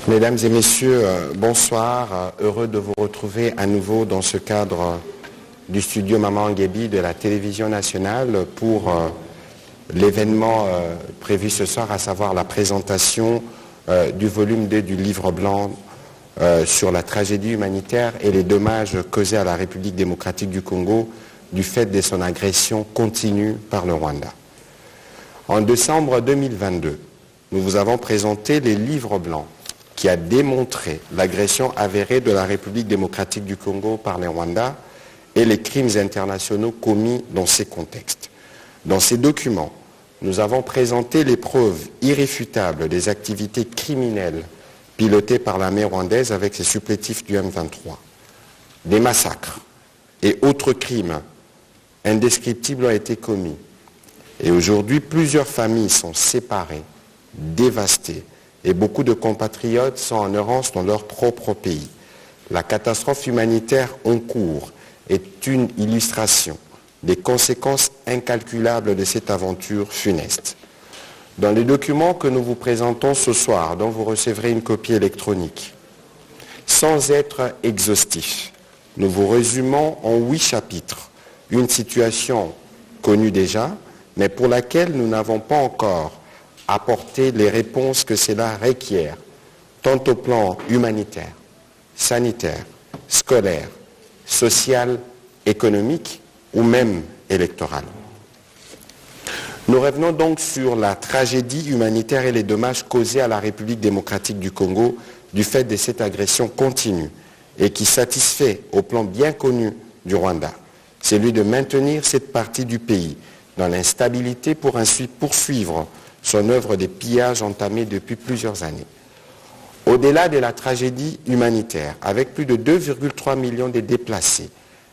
Mesdames et messieurs, bonsoir. Heureux de vous retrouver à nouveau dans ce cadre du studio Maman Nguébi de la télévision nationale pour l'événement prévu ce soir, à savoir la présentation du volume 2 du livre blanc sur la tragédie humanitaire et les dommages causés à la République démocratique du Congo du fait de son agression continue par le Rwanda. En décembre 2022, nous vous avons présenté les livres blancs qui a démontré l'agression avérée de la République démocratique du Congo par les Rwandais et les crimes internationaux commis dans ces contextes. Dans ces documents, nous avons présenté les preuves irréfutables des activités criminelles pilotées par l'armée rwandaise avec ses supplétifs du M23. Des massacres et autres crimes indescriptibles ont été commis. Et aujourd'hui, plusieurs familles sont séparées, dévastées, et beaucoup de compatriotes sont en errance dans leur propre pays. La catastrophe humanitaire en cours est une illustration des conséquences incalculables de cette aventure funeste. Dans les documents que nous vous présentons ce soir, dont vous recevrez une copie électronique, sans être exhaustif, nous vous résumons en 8 chapitres une situation connue déjà, mais pour laquelle nous n'avons pas encore apporté les réponses que cela requiert, tant au plan humanitaire, sanitaire, scolaire, social, économique ou même électoral. Nous revenons donc sur la tragédie humanitaire et les dommages causés à la République démocratique du Congo du fait de cette agression continue et qui satisfait au plan bien connu du Rwanda, celui de maintenir cette partie du pays dans l'instabilité pour ensuite poursuivre son œuvre de pillage entamée depuis plusieurs années. Au-delà de la tragédie humanitaire, avec plus de 2,3 millions de déplacés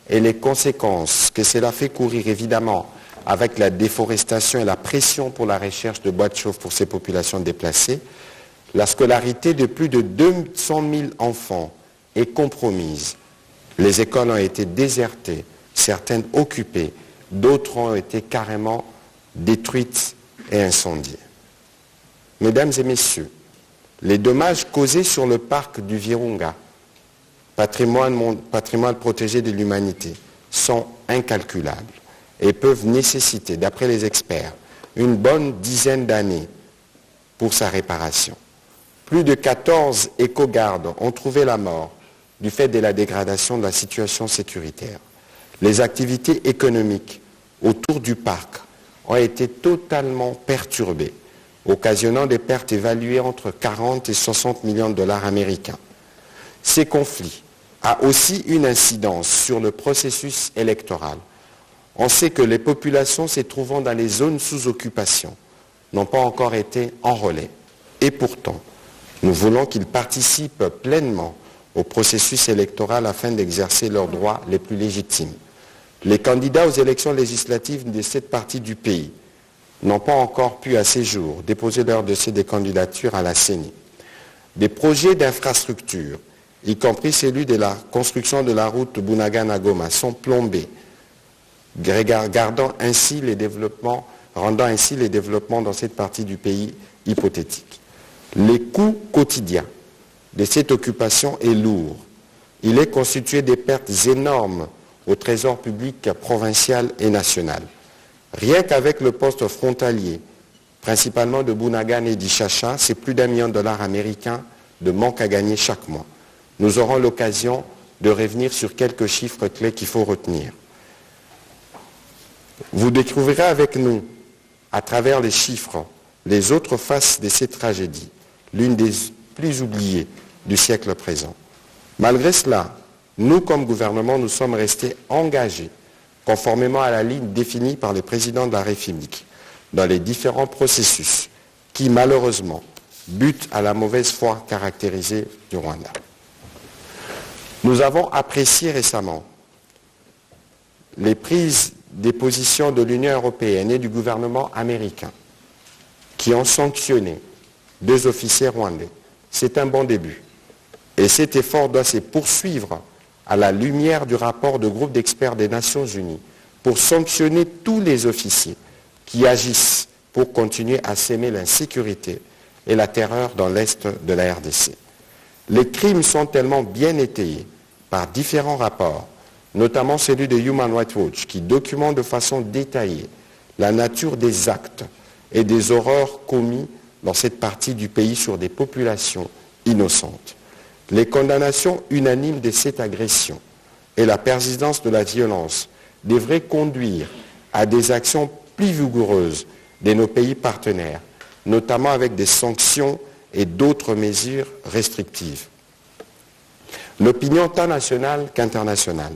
et les conséquences que cela fait courir évidemment avec la déforestation et la pression pour la recherche de bois de chauffe pour ces populations déplacées, la scolarité de plus de 200 000 enfants est compromise. Les écoles ont été désertées, certaines occupées, d'autres ont été carrément détruites et incendiées. Mesdames et messieurs, les dommages causés sur le parc du Virunga, patrimoine protégé de l'humanité, sont incalculables et peuvent nécessiter, d'après les experts, une bonne dizaine d'années pour sa réparation. Plus de 14 éco-gardes ont trouvé la mort du fait de la dégradation de la situation sécuritaire. Les activités économiques autour du parc ont été totalement perturbées, occasionnant des pertes évaluées entre 40 et 60 millions de dollars américains. Ces conflits ont aussi une incidence sur le processus électoral. On sait que les populations se trouvant dans les zones sous occupation n'ont pas encore été enrôlées. Et pourtant, nous voulons qu'ils participent pleinement au processus électoral afin d'exercer leurs droits les plus légitimes. Les candidats aux élections législatives de cette partie du pays n'ont pas encore pu à ce jour déposer leur dossier de candidature à la CENI. Des projets d'infrastructure, y compris celui de la construction de la route Bunagana-Goma, sont plombés, rendant ainsi les développements dans cette partie du pays hypothétiques. Les coûts quotidiens de cette occupation est lourd. Il est constitué de pertes énormes au trésor public provincial et national. Rien qu'avec le poste frontalier, principalement de Bunagana et d'Ishacha, c'est plus d'1 million de dollars américains de manque à gagner chaque mois. Nous aurons l'occasion de revenir sur quelques chiffres clés qu'il faut retenir. Vous découvrirez avec nous, à travers les chiffres, les autres faces de cette tragédie, l'une des plus oubliées du siècle présent. Malgré cela, nous, comme gouvernement, nous sommes restés engagés, conformément à la ligne définie par le président de la République, dans les différents processus qui, malheureusement, butent à la mauvaise foi caractérisée du Rwanda. Nous avons apprécié récemment les prises des positions de l'Union européenne et du gouvernement américain qui ont sanctionné 2 officiers rwandais. C'est un bon début. Et cet effort doit se poursuivre à la lumière du rapport de groupe d'experts des Nations Unies pour sanctionner tous les officiers qui agissent pour continuer à s'aimer l'insécurité et la terreur dans l'est de la RDC. Les crimes sont tellement bien étayés par différents rapports, notamment celui de Human Rights Watch, qui documente de façon détaillée la nature des actes et des horreurs commis dans cette partie du pays sur des populations innocentes. Les condamnations unanimes de cette agression et la persistance de la violence devraient conduire à des actions plus vigoureuses de nos pays partenaires, notamment avec des sanctions et d'autres mesures restrictives. L'opinion tant nationale qu'internationale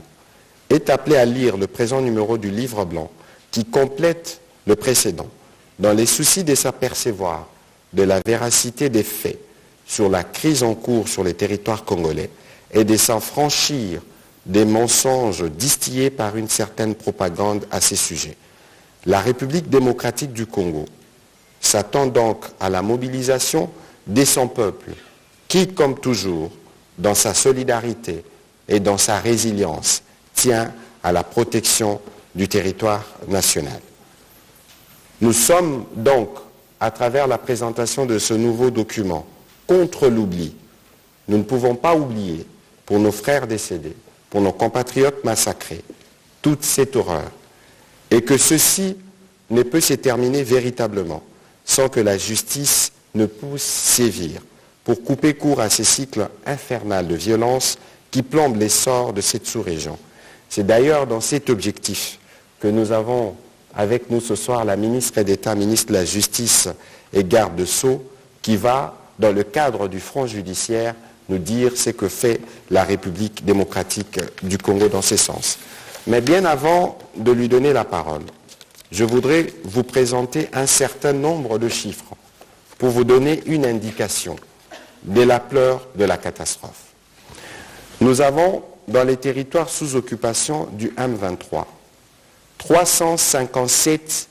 est appelée à lire le présent numéro du Livre blanc qui complète le précédent dans les soucis de s'apercevoir de la véracité des faits sur la crise en cours sur les territoires congolais et de s'en franchir des mensonges distillés par une certaine propagande à ces sujets. La République démocratique du Congo s'attend donc à la mobilisation de son peuple qui, comme toujours, dans sa solidarité et dans sa résilience, tient à la protection du territoire national. Nous sommes donc, à travers la présentation de ce nouveau document, contre l'oubli. Nous ne pouvons pas oublier, pour nos frères décédés, pour nos compatriotes massacrés, toute cette horreur, et que ceci ne peut se terminer véritablement sans que la justice ne puisse sévir pour couper court à ces cycles infernaux de violence qui plombent l'essor de cette sous-région. C'est d'ailleurs dans cet objectif que nous avons avec nous ce soir la ministre d'État, ministre de la Justice et garde de Sceaux, qui va, dans le cadre du front judiciaire, nous dire ce que fait la République démocratique du Congo dans ce sens. Mais bien avant de lui donner la parole, je voudrais vous présenter un certain nombre de chiffres pour vous donner une indication de l'ampleur de la catastrophe. Nous avons, dans les territoires sous occupation du M23, 357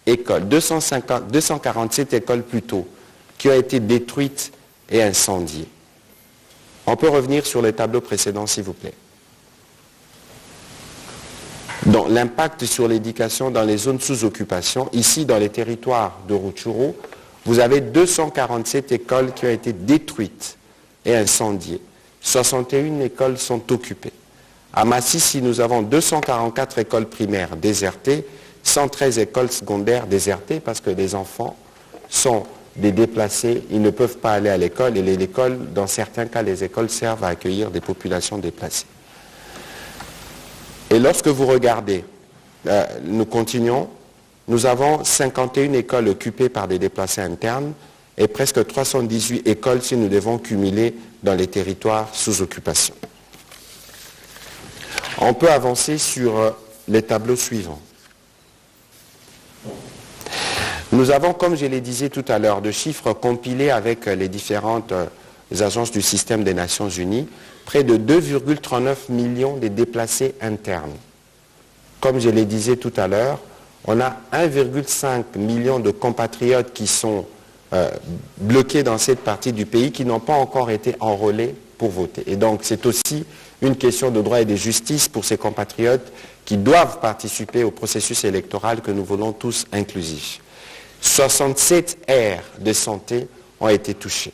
écoles, 247 écoles plutôt, qui ont été détruites et incendiées. On peut revenir sur les tableaux précédents, s'il vous plaît. Donc, l'impact sur l'éducation dans les zones sous occupation, ici dans les territoires de Rutshuru, vous avez 247 écoles qui ont été détruites et incendiées. 61 écoles sont occupées. À Massissi, nous avons 244 écoles primaires désertées, 113 écoles secondaires désertées parce que les enfants sont des déplacés, ils ne peuvent pas aller à l'école et l'école, dans certains cas, les écoles servent à accueillir des populations déplacées. Et lorsque vous regardez, nous continuons, nous avons 51 écoles occupées par des déplacés internes et presque 318 écoles si nous devons cumuler dans les territoires sous occupation. On peut avancer sur les tableaux suivants. Nous avons, comme je le disais tout à l'heure, de chiffres compilés avec les différentes agences du système des Nations Unies, près de 2,39 millions de déplacés internes. Comme je le disais tout à l'heure, on a 1,5 million de compatriotes qui sont bloqués dans cette partie du pays, qui n'ont pas encore été enrôlés pour voter. Et donc c'est aussi une question de droit et de justice pour ces compatriotes qui doivent participer au processus électoral que nous voulons tous inclusif. 67 aires de santé ont été touchées.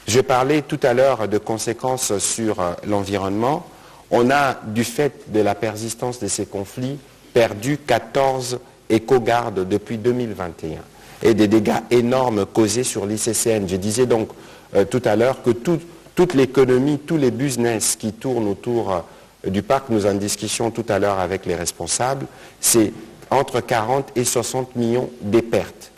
Je parlais tout à l'heure de conséquences sur l'environnement. On a, du fait de la persistance de ces conflits, perdu 14 éco-gardes depuis 2021 et des dégâts énormes causés sur l'ICCN. Je disais donc tout à l'heure que toute l'économie, tous les business qui tournent autour du parc, nous en discussions tout à l'heure avec les responsables, c'est entre 40 et 60 millions de pertes.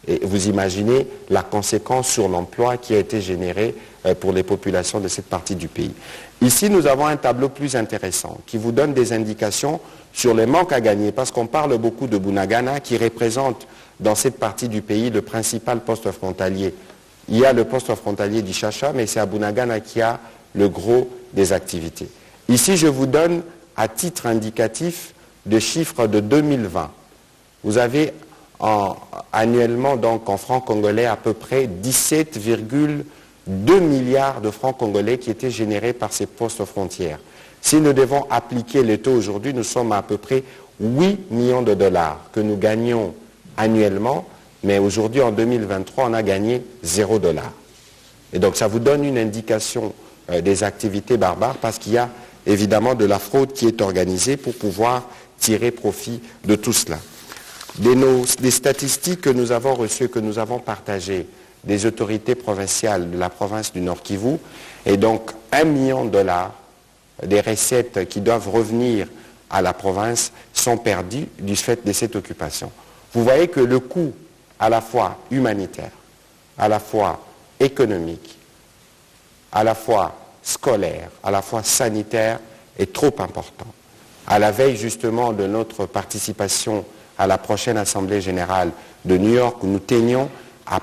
Et vous imaginez la conséquence sur l'emploi qui a été généré pour les populations de cette partie du pays. Ici, nous avons un tableau plus intéressant qui vous donne des indications sur les manques à gagner, parce qu'on parle beaucoup de Bunagana qui représente dans cette partie du pays le principal poste frontalier. Il y a le poste frontalier d'Ishasha, mais c'est à Bunagana qui a le gros des activités. Ici, je vous donne à titre indicatif des chiffres de 2020. Vous avez annuellement, donc en francs congolais, à peu près 17,2 milliards de francs congolais qui étaient générés par ces postes frontières. Si nous devons appliquer les taux aujourd'hui, nous sommes à peu près 8 millions de dollars que nous gagnons annuellement Mais aujourd'hui, en 2023, on a gagné 0 $. Et donc ça vous donne une indication des activités barbares parce qu'il y a évidemment de la fraude qui est organisée pour pouvoir tirer profit de tout cela. Des statistiques que nous avons reçues, que nous avons partagées des autorités provinciales de la province du Nord Kivu, et donc $1 million des recettes qui doivent revenir à la province sont perdues du fait de cette occupation. Vous voyez que le coût à la fois humanitaire, à la fois économique, à la fois scolaire, à la fois sanitaire est trop important. À la veille justement de notre participation à la prochaine Assemblée générale de New York, où nous tenions à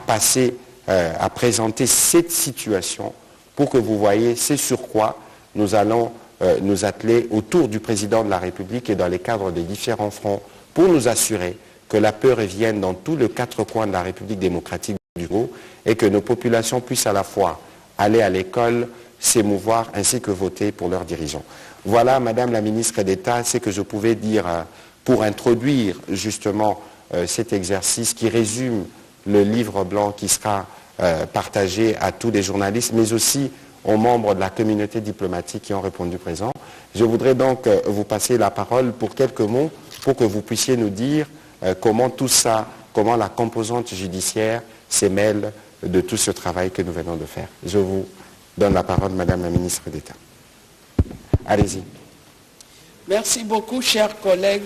à présenter cette situation pour que vous voyez c'est sur quoi nous allons nous atteler autour du président de la République et dans les cadres des différents fronts pour nous assurer que la paix revienne dans tous les 4 coins de la République démocratique du Congo et que nos populations puissent à la fois aller à l'école, s'émouvoir ainsi que voter pour leurs dirigeants. Voilà, Madame la ministre d'État, ce que je pouvais dire pour introduire justement cet exercice qui résume le livre blanc qui sera partagé à tous les journalistes, mais aussi aux membres de la communauté diplomatique qui ont répondu présent. Je voudrais donc vous passer la parole pour quelques mots pour que vous puissiez nous dire comment tout ça, comment la composante judiciaire s'émêle de tout ce travail que nous venons de faire. Je vous donne la parole, Madame la ministre d'État. Allez-y. Merci beaucoup, chers collègues.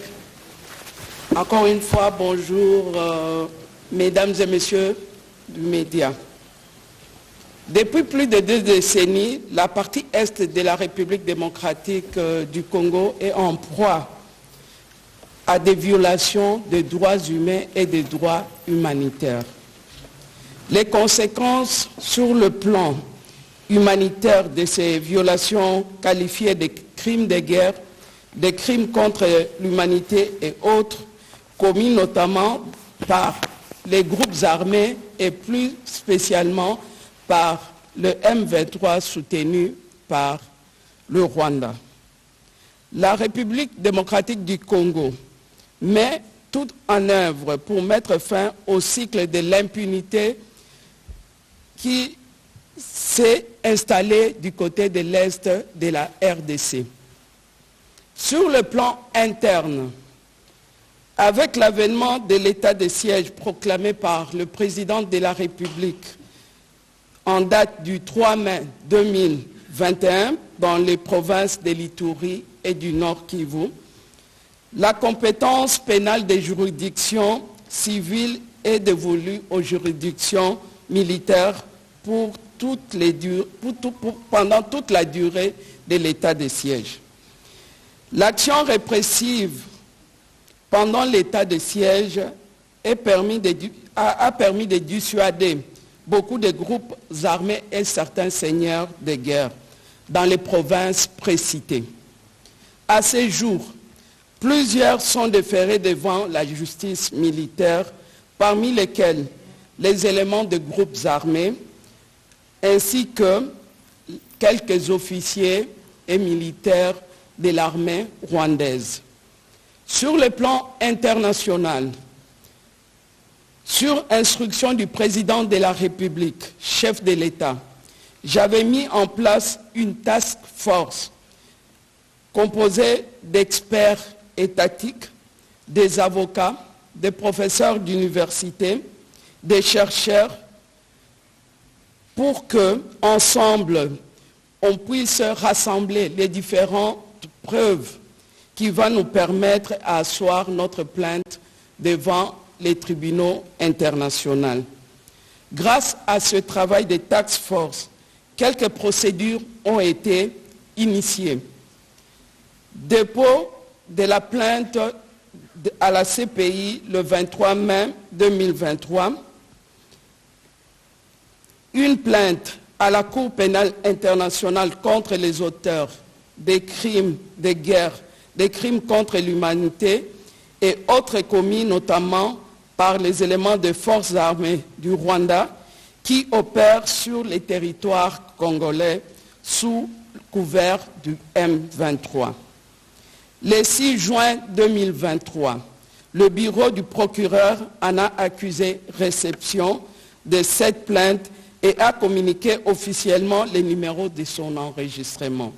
Encore une fois, bonjour, mesdames et messieurs du média. Depuis plus de 2 décennies, la partie est de la République démocratique du Congo est en proie à des violations des droits humains et des droits humanitaires. Les conséquences sur le plan humanitaire de ces violations qualifiées de crimes de guerre, des crimes contre l'humanité et autres, commis notamment par les groupes armés et plus spécialement par le M23 soutenu par le Rwanda. La République démocratique du Congo met tout en œuvre pour mettre fin au cycle de l'impunité qui s'est installé du côté de l'Est de la RDC. Sur le plan interne, avec l'avènement de l'état de siège proclamé par le président de la République en date du 3 mai 2021 dans les provinces de l'Ituri et du Nord Kivu, la compétence pénale des juridictions civiles est dévolue aux juridictions militaires pendant toute la durée de l'état de siège. L'action répressive pendant l'état de siège a permis de dissuader beaucoup de groupes armés et certains seigneurs de guerre dans les provinces précitées. À ce jour, plusieurs sont déférés devant la justice militaire, parmi lesquels les éléments de groupes armés, ainsi que quelques officiers et militaires de l'armée rwandaise. Sur le plan international, sur instruction du président de la République, chef de l'État, j'avais mis en place une task force composée d'experts étatiques, des avocats, des professeurs d'université, des chercheurs, pour que, ensemble, on puisse rassembler les différentes preuves qui vont nous permettre d'asseoir notre plainte devant les tribunaux internationaux. Grâce à ce travail de task force, quelques procédures ont été initiées. Dépôt de la plainte à la CPI le 23 mai 2023, une plainte à la Cour pénale internationale contre les auteurs des crimes de guerre, des crimes contre l'humanité et autres commis notamment par les éléments des forces armées du Rwanda qui opèrent sur les territoires congolais sous couvert du M23. Le 6 juin 2023, Le bureau du procureur en a accusé réception de cette plainte et a communiqué officiellement les numéros de son enregistrement.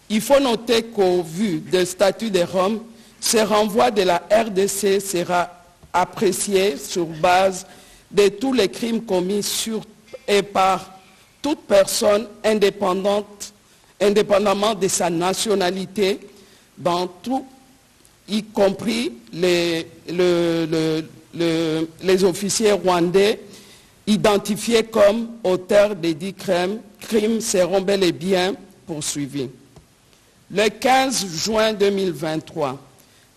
Il faut noter qu'au vu du statut de Rome, ce renvoi de la RDC sera apprécié sur base de tous les crimes commis sur et par toute personne indépendamment de sa nationalité, dans tout, y compris les officiers rwandais identifiés comme auteurs des dits crimes seront bel et bien poursuivis. Le 15 juin 2023,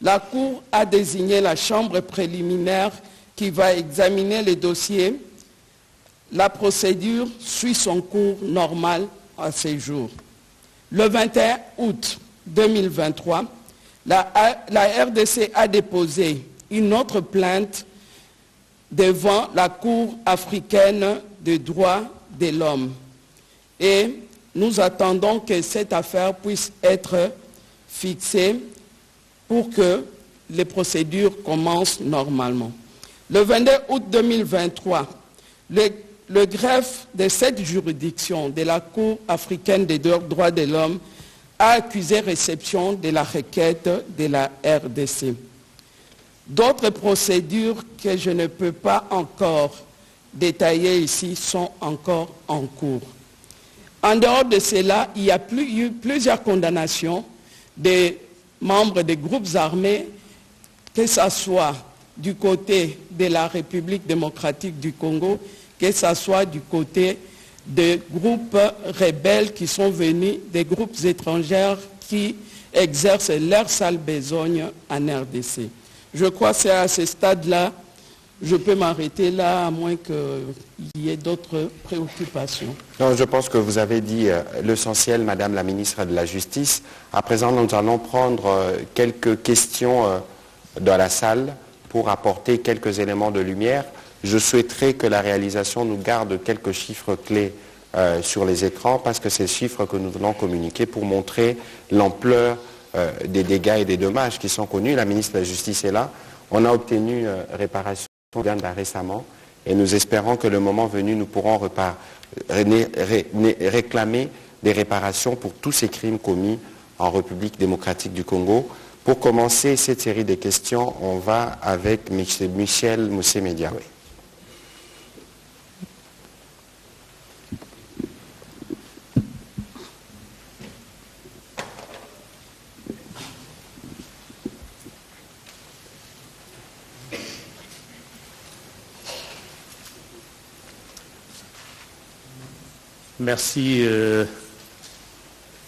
la Cour a désigné la chambre préliminaire qui va examiner les dossiers. La procédure suit son cours normal à ce jour. Le 21 août 2023, la RDC a déposé une autre plainte devant la Cour africaine des droits de l'homme. Et nous attendons que cette affaire puisse être fixée pour que les procédures commencent normalement. Le 22 août 2023, le greffe de cette juridiction de la Cour africaine des droits de l'homme a accusé réception de la requête de la RDC. D'autres procédures que je ne peux pas encore détailler ici sont encore en cours. En dehors de cela, il y a eu plusieurs condamnations des membres des groupes armés, que ce soit du côté de la République démocratique du Congo, que ce soit du côté des groupes rebelles qui sont venus, des groupes étrangers qui exercent leur sale besogne en RDC. Je crois que c'est à ce stade-là, je peux m'arrêter là, à moins qu'il y ait d'autres préoccupations. Non, je pense que vous avez dit l'essentiel, Madame la ministre de la Justice. À présent, nous allons prendre quelques questions dans la salle pour apporter quelques éléments de lumière. Je souhaiterais que la réalisation nous garde quelques chiffres clés sur les écrans, parce que c'est les chiffres que nous voulons communiquer pour montrer l'ampleur des dégâts et des dommages qui sont connus. La ministre de la Justice est là. On a obtenu réparation récemment et nous espérons que le moment venu, nous pourrons réclamer des réparations pour tous ces crimes commis en République démocratique du Congo. Pour commencer cette série de questions, on va avec Michel Moussemedia. Oui. Merci,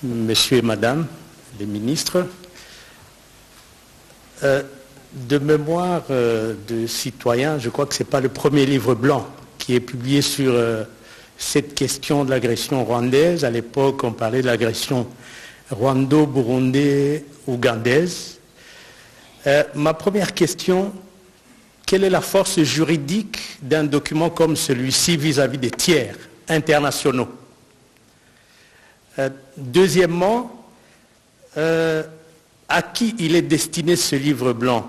messieurs et madame les ministres. De mémoire de citoyens, je crois que ce n'est pas le premier livre blanc qui est publié sur cette question de l'agression rwandaise. À l'époque, on parlait de l'agression rwando-burundais-ougandaise. Ma première question, quelle est la force juridique d'un document comme celui-ci vis-à-vis des tiers internationaux? Deuxièmement, à qui il est destiné ce livre blanc?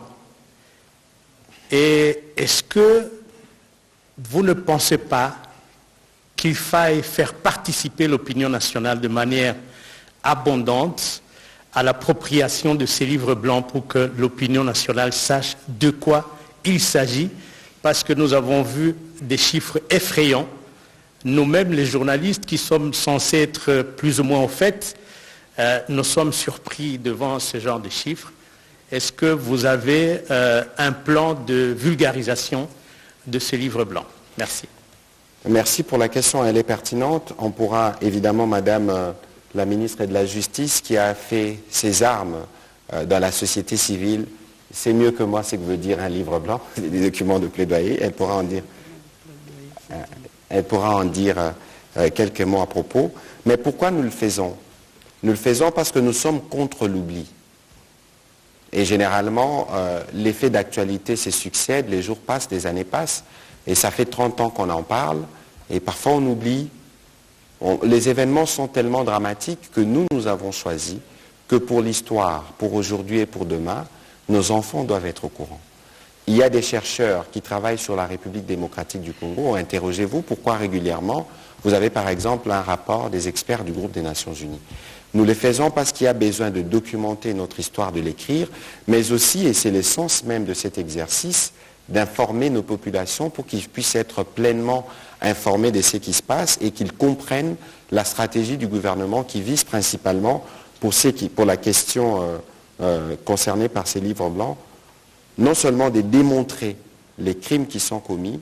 Et est-ce que vous ne pensez pas qu'il faille faire participer l'opinion nationale de manière abondante à l'appropriation de ces livres blancs pour que l'opinion nationale sache de quoi il s'agit? Parce que nous avons vu des chiffres effrayants. Nous-mêmes, les journalistes qui sommes censés être plus ou moins au fait, nous sommes surpris devant ce genre de chiffres. Est-ce que vous avez un plan de vulgarisation de ce livre blanc? Merci. Merci pour la question, elle est pertinente. On pourra évidemment, Madame la ministre de la Justice, qui a fait ses armes dans la société civile, c'est mieux que moi ce que veut dire un livre blanc, des documents de plaidoyer, elle pourra en dire quelques mots à propos. Mais pourquoi nous le faisons? Nous le faisons parce que nous sommes contre l'oubli. Et généralement, les faits d'actualité se succèdent, les jours passent, les années passent, et ça fait 30 ans qu'on en parle, et parfois on oublie. Les événements sont tellement dramatiques que nous avons choisi que pour l'histoire, pour aujourd'hui et pour demain, nos enfants doivent être au courant. Il y a des chercheurs qui travaillent sur la République démocratique du Congo. Interrogez-vous pourquoi régulièrement vous avez par exemple un rapport des experts du groupe des Nations Unies. Nous les faisons parce qu'il y a besoin de documenter notre histoire, de l'écrire, mais aussi, et c'est l'essence même de cet exercice, d'informer nos populations pour qu'ils puissent être pleinement informés de ce qui se passe et qu'ils comprennent la stratégie du gouvernement qui vise principalement, pour la question concernée par ces livres blancs, non seulement de démontrer les crimes qui sont commis,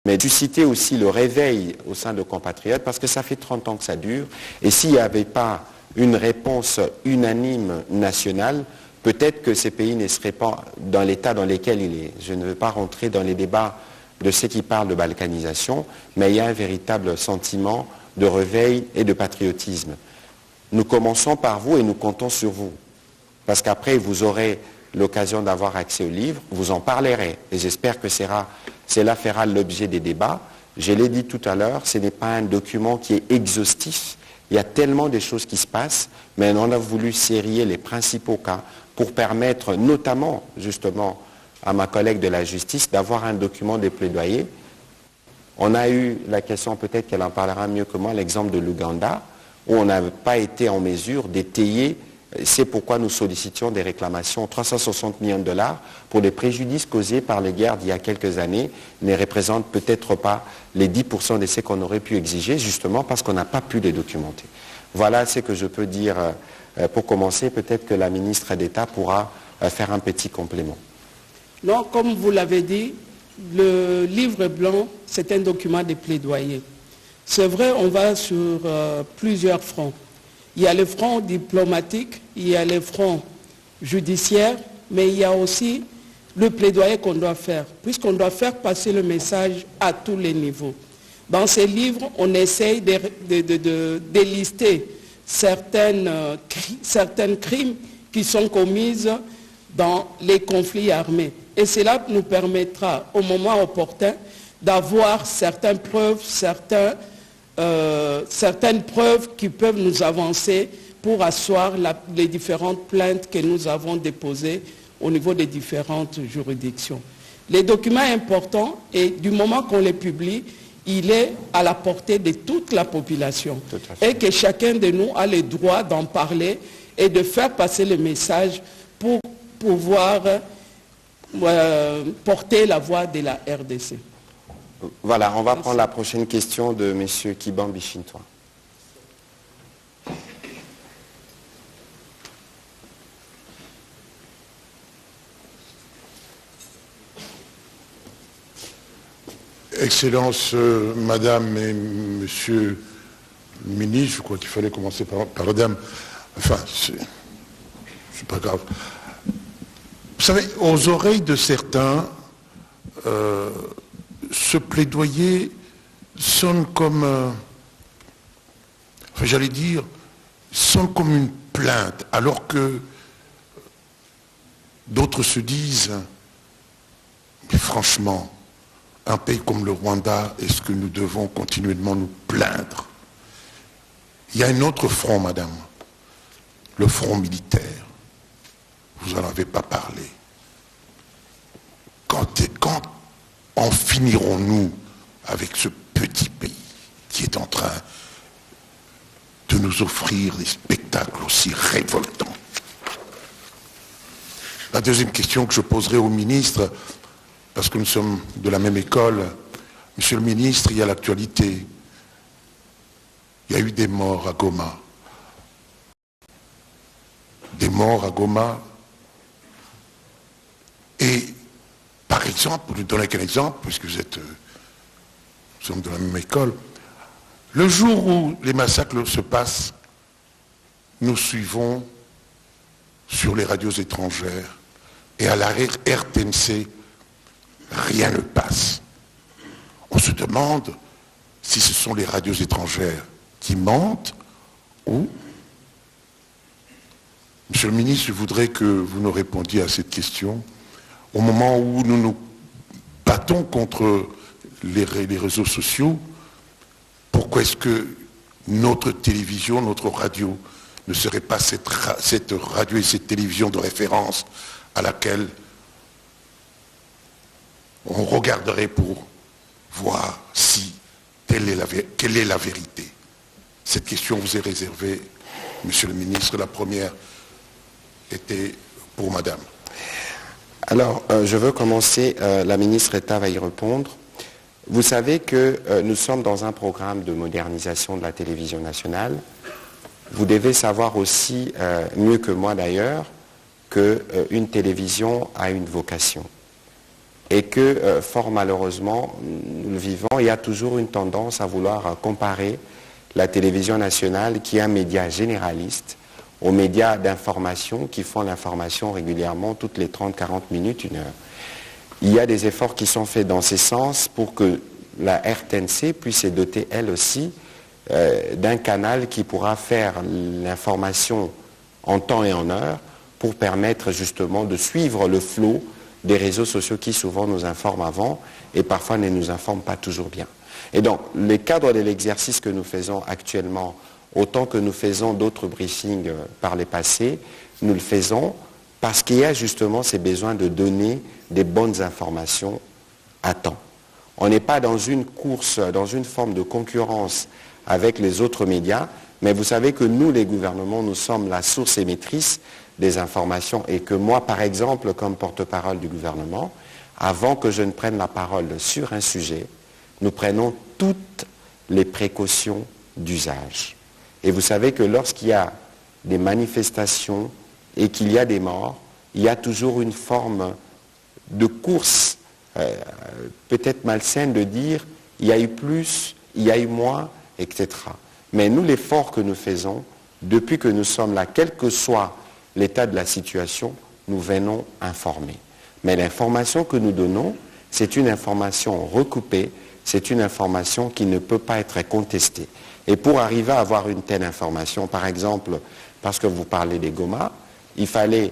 mais de susciter aussi le réveil au sein de compatriotes, parce que ça fait 30 ans que ça dure, et s'il n'y avait pas une réponse unanime nationale, peut-être que ces pays ne seraient pas dans l'état dans lequel il est. Je ne veux pas rentrer dans les débats de ceux qui parlent de balkanisation, mais il y a un véritable sentiment de réveil et de patriotisme. Nous commençons par vous et nous comptons sur vous, parce qu'après vous aurez l'occasion d'avoir accès aux livres, vous en parlerez, et j'espère que cela fera l'objet des débats. Je l'ai dit tout à l'heure, ce n'est pas un document qui est exhaustif. Il y a tellement de choses qui se passent, mais on a voulu sérier les principaux cas pour permettre notamment, justement, à ma collègue de la justice d'avoir un document de plaidoyer. On a eu la question, peut-être qu'elle en parlera mieux que moi, l'exemple de l'Ouganda, où on n'a pas été en mesure d'étayer. C'est pourquoi nous sollicitions des réclamations, 360 millions de dollars, pour les préjudices causés par les guerres d'il y a quelques années, ne représentent peut-être pas les 10% de ce qu'on aurait pu exiger, justement parce qu'on n'a pas pu les documenter. Voilà ce que je peux dire pour commencer. Peut-être que la ministre d'État pourra faire un petit complément. Non, comme vous l'avez dit, le livre blanc, c'est un document de plaidoyer. C'est vrai, on va sur plusieurs fronts. Il y a le front diplomatique, il y a le front judiciaire, mais il y a aussi le plaidoyer qu'on doit faire, puisqu'on doit faire passer le message à tous les niveaux. Dans ces livres, on essaye de délister certains crimes qui sont commis dans les conflits armés. Et cela nous permettra, au moment opportun, d'avoir certaines preuves, certaines preuves qui peuvent nous avancer pour asseoir les différentes plaintes que nous avons déposées au niveau des différentes juridictions. Les documents importants, et du moment qu'on les publie, il est à la portée de toute la population. Et que chacun de nous a le droit d'en parler et de faire passer le message pour pouvoir porter la voix de la RDC. Voilà, on va prendre la prochaine question de M. Kiban Bichintois. Excellence, Madame et Monsieur le ministre, je crois qu'il fallait commencer par la dame. Enfin, c'est pas grave. Vous savez, aux oreilles de certains, ce plaidoyer sonne comme, enfin, j'allais dire, sonne comme une plainte, alors que d'autres se disent, mais franchement, un pays comme le Rwanda, est-ce que nous devons continuellement nous plaindre? Il y a un autre front, madame, le front militaire. Vous n'en avez pas parlé. Quand en finirons-nous avec ce petit pays qui est en train de nous offrir des spectacles aussi révoltants? La deuxième question que je poserai au ministre, parce que nous sommes de la même école, Monsieur le ministre, il y a l'actualité. Il y a eu des morts à Goma. Des morts à Goma. Et, par exemple, pour vous donner qu'un exemple, puisque nous sommes de la même école, le jour où les massacres se passent, nous suivons sur les radios étrangères et à la RTNC, rien ne passe. On se demande si ce sont les radios étrangères qui mentent ou... Monsieur le ministre, je voudrais que vous nous répondiez à cette question. Au moment où nous nous battons contre les réseaux sociaux, pourquoi est-ce que notre télévision, notre radio, ne serait pas cette radio et cette télévision de référence à laquelle on regarderait pour voir si quelle est la vérité. Cette question vous est réservée, Monsieur le ministre. La première était pour Madame. Alors, je veux commencer, la ministre Etta va y répondre. Vous savez que nous sommes dans un programme de modernisation de la télévision nationale. Vous devez savoir aussi, mieux que moi d'ailleurs, qu'une télévision a une vocation. Et que, fort malheureusement, nous le vivons, il y a toujours une tendance à vouloir comparer la télévision nationale, qui est un média généraliste, aux médias d'information qui font l'information régulièrement toutes les 30-40 minutes, une heure. Il y a des efforts qui sont faits dans ces sens pour que la RTNC puisse se doter, elle aussi, d'un canal qui pourra faire l'information en temps et en heure pour permettre justement de suivre le flot des réseaux sociaux qui souvent nous informent avant et parfois ne nous informent pas toujours bien. Et donc, les cadres de l'exercice que nous faisons actuellement, autant que nous faisons d'autres briefings par les passés, nous le faisons parce qu'il y a justement ces besoins de donner des bonnes informations à temps. On n'est pas dans une course, dans une forme de concurrence avec les autres médias, mais vous savez que nous, les gouvernements, nous sommes la source émettrice des informations et que moi, par exemple, comme porte-parole du gouvernement, avant que je ne prenne la parole sur un sujet, nous prenons toutes les précautions d'usage. Et vous savez que lorsqu'il y a des manifestations et qu'il y a des morts, il y a toujours une forme de course, peut-être malsaine de dire il y a eu plus, il y a eu moins, etc. Mais nous, l'effort que nous faisons, depuis que nous sommes là, quel que soit l'état de la situation, nous venons informer. Mais l'information que nous donnons, c'est une information recoupée, c'est une information qui ne peut pas être contestée. Et pour arriver à avoir une telle information, par exemple, parce que vous parlez des GOMA, il fallait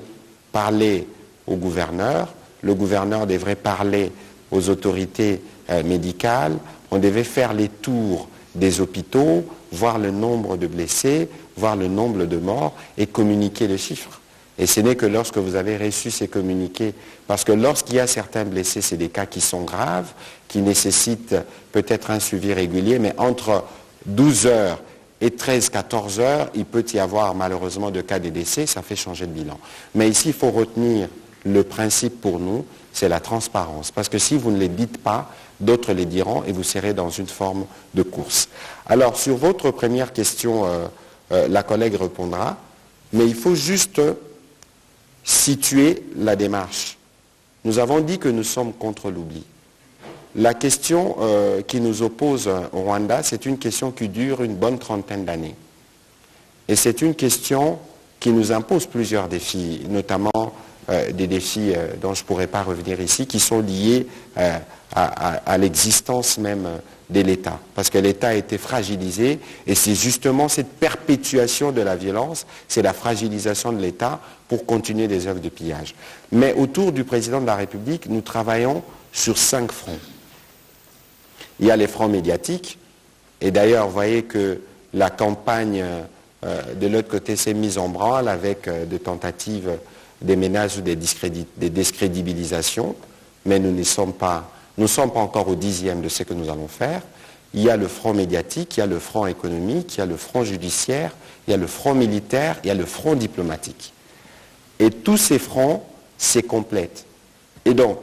parler au gouverneur, le gouverneur devrait parler aux autorités médicales, on devait faire les tours des hôpitaux, voir le nombre de blessés, voir le nombre de morts et communiquer les chiffres. Et ce n'est que lorsque vous avez reçu ces communiqués, parce que lorsqu'il y a certains blessés, c'est des cas qui sont graves, qui nécessitent peut-être un suivi régulier, mais entre 12 heures et 13-14 heures, il peut y avoir malheureusement de cas de décès, ça fait changer de bilan. Mais ici, il faut retenir le principe pour nous, c'est la transparence. Parce que si vous ne les dites pas, d'autres les diront et vous serez dans une forme de course. Alors, sur votre première question, la collègue répondra, mais il faut juste situer la démarche. Nous avons dit que nous sommes contre l'oubli. La question qui nous oppose au Rwanda, c'est une question qui dure une bonne trentaine d'années. Et c'est une question qui nous impose plusieurs défis, notamment des défis dont je ne pourrais pas revenir ici, qui sont liés à l'existence même de l'État. Parce que l'État a été fragilisé et c'est justement cette perpétuation de la violence, c'est la fragilisation de l'État pour continuer des œuvres de pillage. Mais autour du président de la République, nous travaillons sur 5 fronts. Il y a les fronts médiatiques, et d'ailleurs, vous voyez que la campagne de l'autre côté s'est mise en branle avec des tentatives, des ménages ou des décrédibilisations, mais nous ne sommes pas encore au 10e de ce que nous allons faire. Il y a le front médiatique, il y a le front économique, il y a le front judiciaire, il y a le front militaire, il y a le front diplomatique. Et tous ces fronts se complètent. Et donc,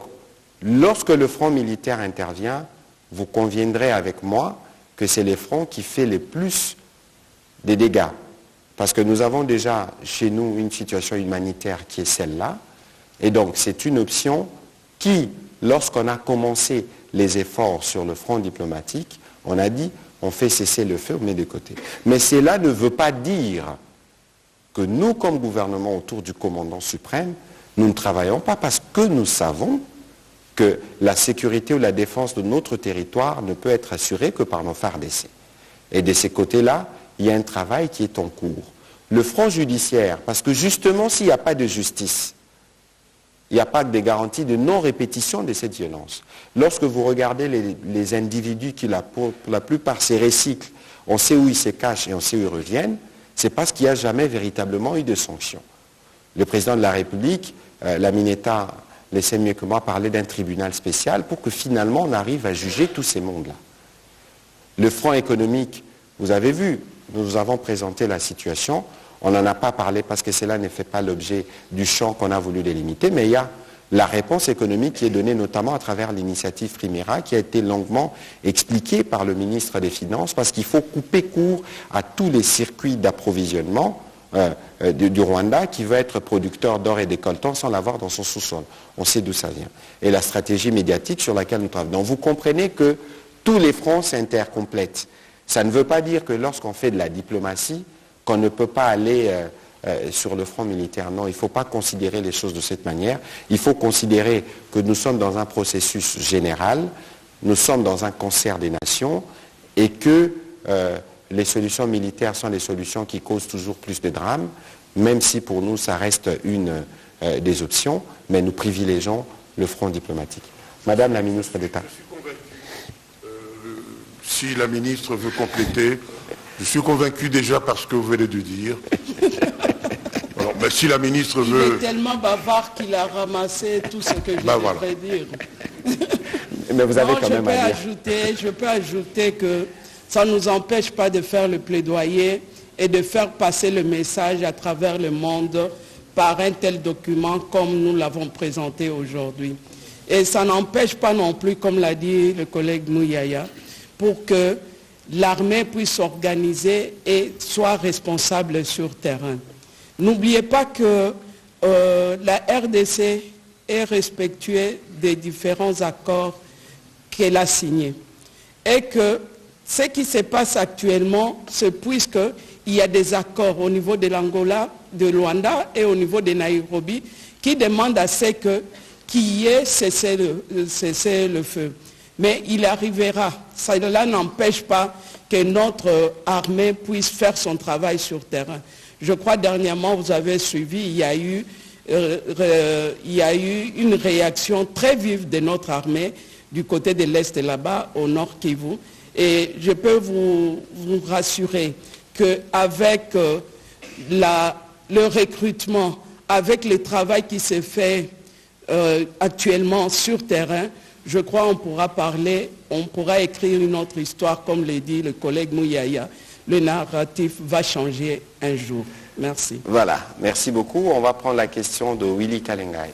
lorsque le front militaire intervient, vous conviendrez avec moi que c'est le front qui fait le plus de dégâts. Parce que nous avons déjà chez nous une situation humanitaire qui est celle-là. Et donc, c'est une option qui, lorsqu'on a commencé les efforts sur le front diplomatique, on a dit, on fait cesser le feu, on met de côté. Mais cela ne veut pas dire que nous, comme gouvernement autour du commandant suprême, nous ne travaillons pas parce que nous savons que la sécurité ou la défense de notre territoire ne peut être assurée que par nos FARDC. Et de ces côtés-là, il y a un travail qui est en cours. Le front judiciaire, parce que justement, s'il n'y a pas de justice, il n'y a pas de garantie de non-répétition de cette violence. Lorsque vous regardez les individus qui, pour la plupart, se recyclent, on sait où ils se cachent et on sait où ils reviennent, c'est parce qu'il n'y a jamais véritablement eu de sanctions. Le président de la République la Mineta le sait mieux que moi, parler d'un tribunal spécial pour que finalement on arrive à juger tous ces mondes-là. Le front économique, vous avez vu, nous avons présenté la situation, on n'en a pas parlé parce que cela ne fait pas l'objet du champ qu'on a voulu délimiter, mais il y a la réponse économique qui est donnée notamment à travers l'initiative Primera, qui a été longuement expliquée par le ministre des Finances, parce qu'il faut couper court à tous les circuits d'approvisionnement du Rwanda qui veut être producteur d'or et de coltan sans l'avoir dans son sous-sol. On sait d'où ça vient. Et la stratégie médiatique sur laquelle nous travaillons. Donc vous comprenez que tous les fronts s'intercomplètent. Ça ne veut pas dire que lorsqu'on fait de la diplomatie, qu'on ne peut pas aller sur le front militaire. Non, il ne faut pas considérer les choses de cette manière. Il faut considérer que nous sommes dans un processus général, nous sommes dans un concert des nations et que les solutions militaires sont des solutions qui causent toujours plus de drames, même si pour nous ça reste une des options, mais nous privilégions le front diplomatique. Madame la ministre d'État. Je suis convaincu, si la ministre veut compléter, je suis convaincu déjà par ce que vous venez de dire. Alors, mais si la ministre veut... Il est tellement bavard qu'il a ramassé tout ce que je voudrais dire. Mais vous avez quand même à dire. Je peux ajouter que ça ne nous empêche pas de faire le plaidoyer et de faire passer le message à travers le monde par un tel document comme nous l'avons présenté aujourd'hui. Et ça n'empêche pas non plus, comme l'a dit le collègue Mouyaya, pour que l'armée puisse s'organiser et soit responsable sur terrain. N'oubliez pas que la RDC est respectueuse des différents accords qu'elle a signés. Et que ce qui se passe actuellement, c'est puisqu'il y a des accords au niveau de l'Angola, de Luanda et au niveau de Nairobi qui demandent à ce qu'il y ait cessé le feu. Mais il arrivera, cela n'empêche pas que notre armée puisse faire son travail sur terrain. Je crois dernièrement, vous avez suivi, il y a eu une réaction très vive de notre armée du côté de l'Est là-bas, au Nord Kivu. Et je peux vous rassurer qu'avec le recrutement, avec le travail qui s'est fait actuellement sur terrain, je crois qu'on pourra parler, on pourra écrire une autre histoire, comme l'a dit le collègue Mouyaya. Le narratif va changer un jour. Merci. Voilà, merci beaucoup. On va prendre la question de Willy Kalengai.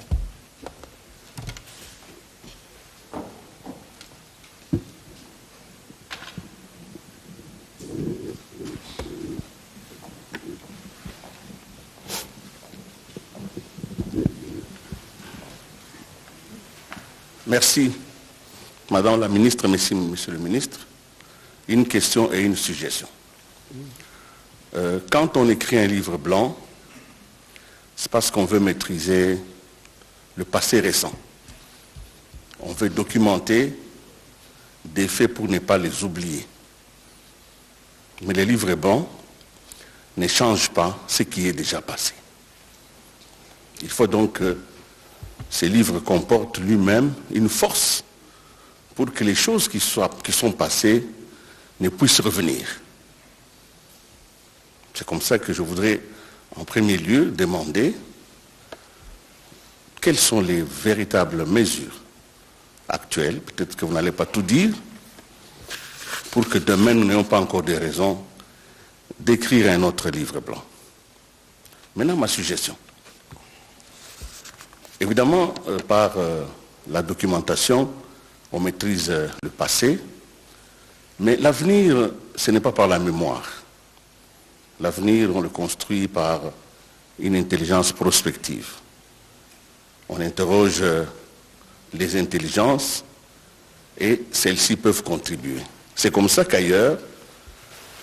Merci, Madame la Ministre, merci, Monsieur le Ministre. Une question et une suggestion. Quand on écrit un livre blanc, c'est parce qu'on veut maîtriser le passé récent. On veut documenter des faits pour ne pas les oublier. Mais les livres blancs ne changent pas ce qui est déjà passé. Il faut donc que ces livres comportent lui-même une force pour que les choses qui sont passées ne puissent revenir. C'est comme ça que je voudrais en premier lieu demander quelles sont les véritables mesures actuelles, peut-être que vous n'allez pas tout dire, pour que demain nous n'ayons pas encore des raisons d'écrire un autre livre blanc. Maintenant, ma suggestion. Évidemment, par la documentation, on maîtrise le passé, mais l'avenir, ce n'est pas par la mémoire. L'avenir, on le construit par une intelligence prospective. On interroge les intelligences et celles-ci peuvent contribuer. C'est comme ça qu'ailleurs,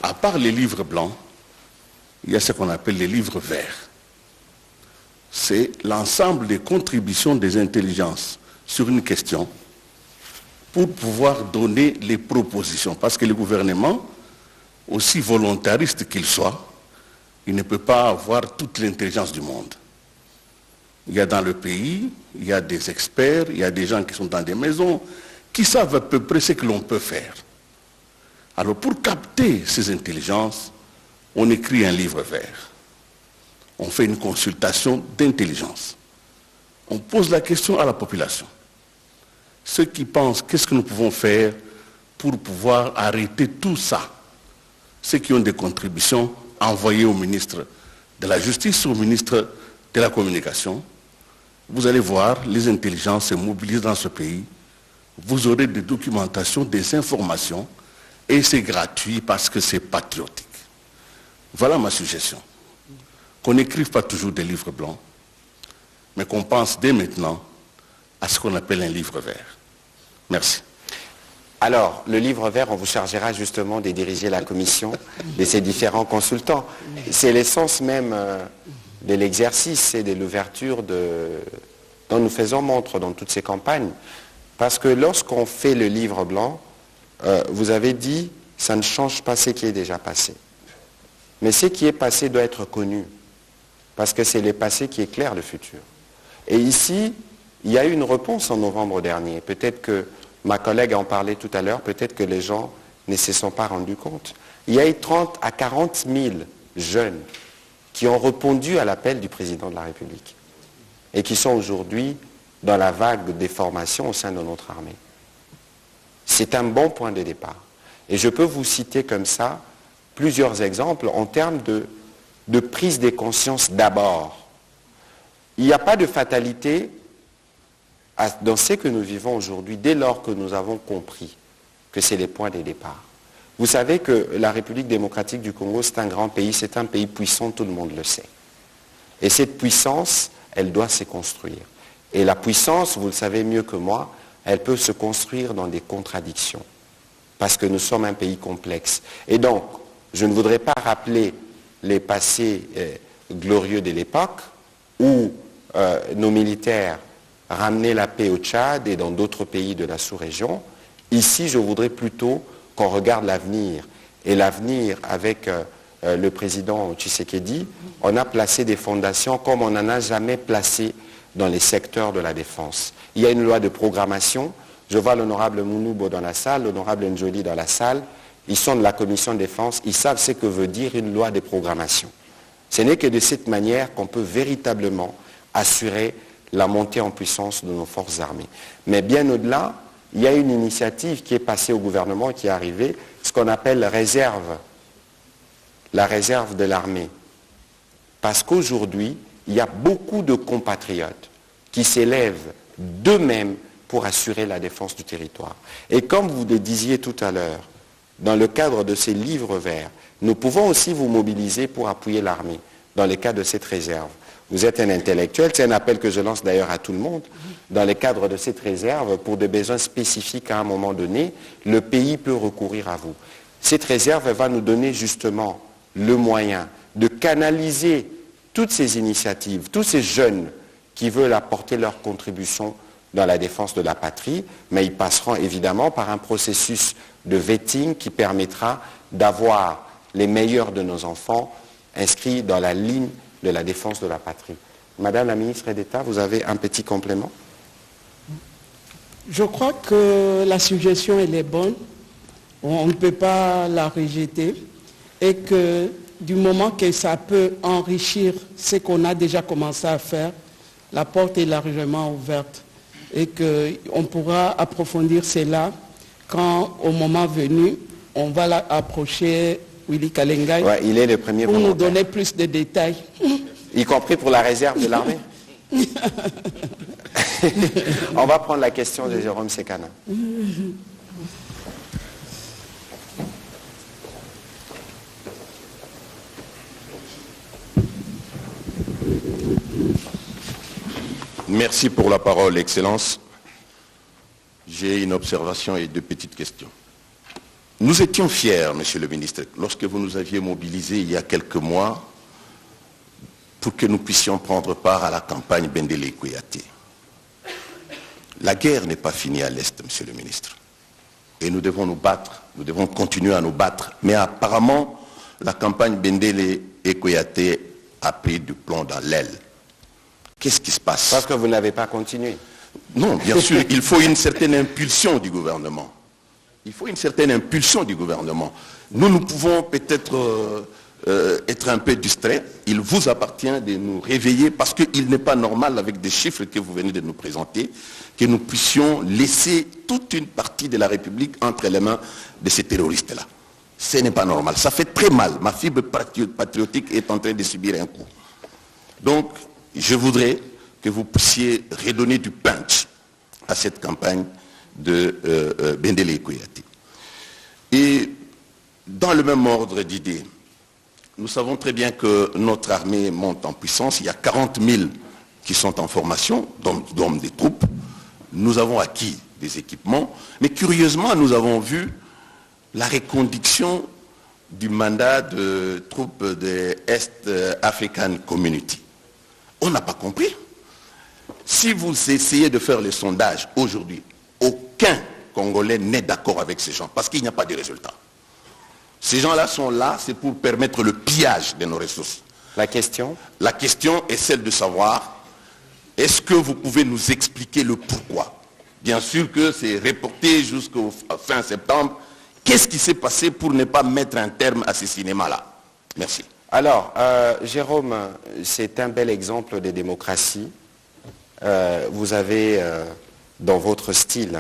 à part les livres blancs, il y a ce qu'on appelle les livres verts. C'est l'ensemble des contributions des intelligences sur une question pour pouvoir donner les propositions. Parce que le gouvernement, aussi volontariste qu'il soit, il ne peut pas avoir toute l'intelligence du monde. Il y a dans le pays, il y a des experts, il y a des gens qui sont dans des maisons, qui savent à peu près ce que l'on peut faire. Alors pour capter ces intelligences, on écrit un livre vert. On fait une consultation d'intelligence. on pose la question à la population. Ceux qui pensent qu'est-ce que nous pouvons faire pour pouvoir arrêter tout ça. Ceux qui ont des contributions envoyées au ministre de la Justice, au ministre de la Communication. Vous allez voir, les intelligences se mobilisent dans ce pays. Vous aurez des documentations, des informations, et c'est gratuit parce que c'est patriotique. Voilà ma suggestion. Qu'on n'écrive pas toujours des livres blancs, mais qu'on pense dès maintenant à ce qu'on appelle un livre vert. Merci. Alors, le livre vert, on vous chargera justement de diriger la commission de ces différents consultants. C'est l'essence même de l'exercice et de l'ouverture dont nous faisons montre dans toutes ces campagnes. Parce que lorsqu'on fait le livre blanc, vous avez dit, ça ne change pas ce qui est déjà passé. Mais ce qui est passé doit être connu. Parce que c'est le passé qui éclaire le futur. Et ici, il y a eu une réponse en novembre dernier. Peut-être que ma collègue en parlait tout à l'heure, peut-être que les gens ne se sont pas rendus compte. Il y a eu 30 à 40 000 jeunes qui ont répondu à l'appel du président de la République et qui sont aujourd'hui dans la vague des formations au sein de notre armée. C'est un bon point de départ. Et je peux vous citer comme ça plusieurs exemples en termes de prise de conscience d'abord. Il n'y a pas de fatalité dans ce que nous vivons aujourd'hui, dès lors que nous avons compris que c'est les points de départ. Vous savez que la République démocratique du Congo, c'est un grand pays, c'est un pays puissant, tout le monde le sait. Et cette puissance, elle doit se construire. Et la puissance, vous le savez mieux que moi, elle peut se construire dans des contradictions. Parce que nous sommes un pays complexe. Et donc, je ne voudrais pas rappeler les passés glorieux de l'époque où nos militaires ramenaient la paix au Tchad et dans d'autres pays de la sous-région. Ici, je voudrais plutôt qu'on regarde l'avenir. Et l'avenir, avec le président Tshisekedi, on a placé des fondations comme on n'en a jamais placé dans les secteurs de la défense. Il y a une loi de programmation. Je vois l'honorable Mounoubo dans la salle, l'honorable Njoli dans la salle. Ils sont de la commission de défense. Ils savent ce que veut dire une loi de programmation. Ce n'est que de cette manière qu'on peut véritablement assurer la montée en puissance de nos forces armées. Mais bien au-delà, il y a une initiative qui est passée au gouvernement, qui est arrivée, ce qu'on appelle réserve, la réserve de l'armée. Parce qu'aujourd'hui, il y a beaucoup de compatriotes qui s'élèvent d'eux-mêmes pour assurer la défense du territoire. Et comme vous le disiez tout à l'heure, dans le cadre de ces livres verts, nous pouvons aussi vous mobiliser pour appuyer l'armée dans le cadre de cette réserve. Vous êtes un intellectuel, c'est un appel que je lance d'ailleurs à tout le monde. Dans le cadre de cette réserve, pour des besoins spécifiques à un moment donné, le pays peut recourir à vous. Cette réserve va nous donner justement le moyen de canaliser toutes ces initiatives, tous ces jeunes qui veulent apporter leur contribution dans la défense de la patrie, mais ils passeront évidemment par un processus de vetting qui permettra d'avoir les meilleurs de nos enfants inscrits dans la ligne de la défense de la patrie. Madame la ministre d'État, vous avez un petit complément? Je crois que la suggestion, elle est bonne. On ne peut pas la rejeter. Et que du moment que ça peut enrichir ce qu'on a déjà commencé à faire, la porte est largement ouverte. Et qu'on pourra approfondir cela quand, au moment venu, on va approcher Willy Kalengai, ouais, il est le premier pour nous donner plus de détails. Y compris pour la réserve de l'armée. On va prendre la question de Jérôme Sekana. Merci pour la parole, Excellence. J'ai une observation et deux petites questions. Nous étions fiers, Monsieur le ministre, lorsque vous nous aviez mobilisés il y a quelques mois pour que nous puissions prendre part à la campagne Bendele-Kouyaté. La guerre n'est pas finie à l'Est, Monsieur le ministre. Et nous devons nous battre, nous devons continuer à nous battre. Mais apparemment, la campagne Bendele-Kouyaté a pris du plomb dans l'aile. Qu'est-ce qui se passe? Parce que vous n'avez pas continué. Non, bien sûr, il faut une certaine impulsion du gouvernement. Il faut une certaine impulsion du gouvernement. Nous pouvons peut-être être un peu distrait, il vous appartient de nous réveiller parce qu'il n'est pas normal avec des chiffres que vous venez de nous présenter que nous puissions laisser toute une partie de la République entre les mains de ces terroristes-là. Ce n'est pas normal. Ça fait très mal. Ma fibre patriotique est en train de subir un coup. Donc, je voudrais que vous puissiez redonner du punch à cette campagne de Bendele Kouyate. Et dans le même ordre d'idées, nous savons très bien que notre armée monte en puissance. Il y a 40 000 qui sont en formation, d'hommes des troupes. Nous avons acquis des équipements, mais curieusement, nous avons vu la reconduction du mandat de troupes de East African Community. On n'a pas compris. Si vous essayez de faire les sondages aujourd'hui, aucun Congolais n'est d'accord avec ces gens, parce qu'il n'y a pas de résultats. Ces gens-là sont là, c'est pour permettre le pillage de nos ressources. La question? La question est celle de savoir, est-ce que vous pouvez nous expliquer le pourquoi? Bien sûr que c'est reporté jusqu'au fin septembre. Qu'est-ce qui s'est passé pour ne pas mettre un terme à ces cinémas-là? Merci. Alors, Jérôme, c'est un bel exemple de démocratie. Vous avez, dans votre style,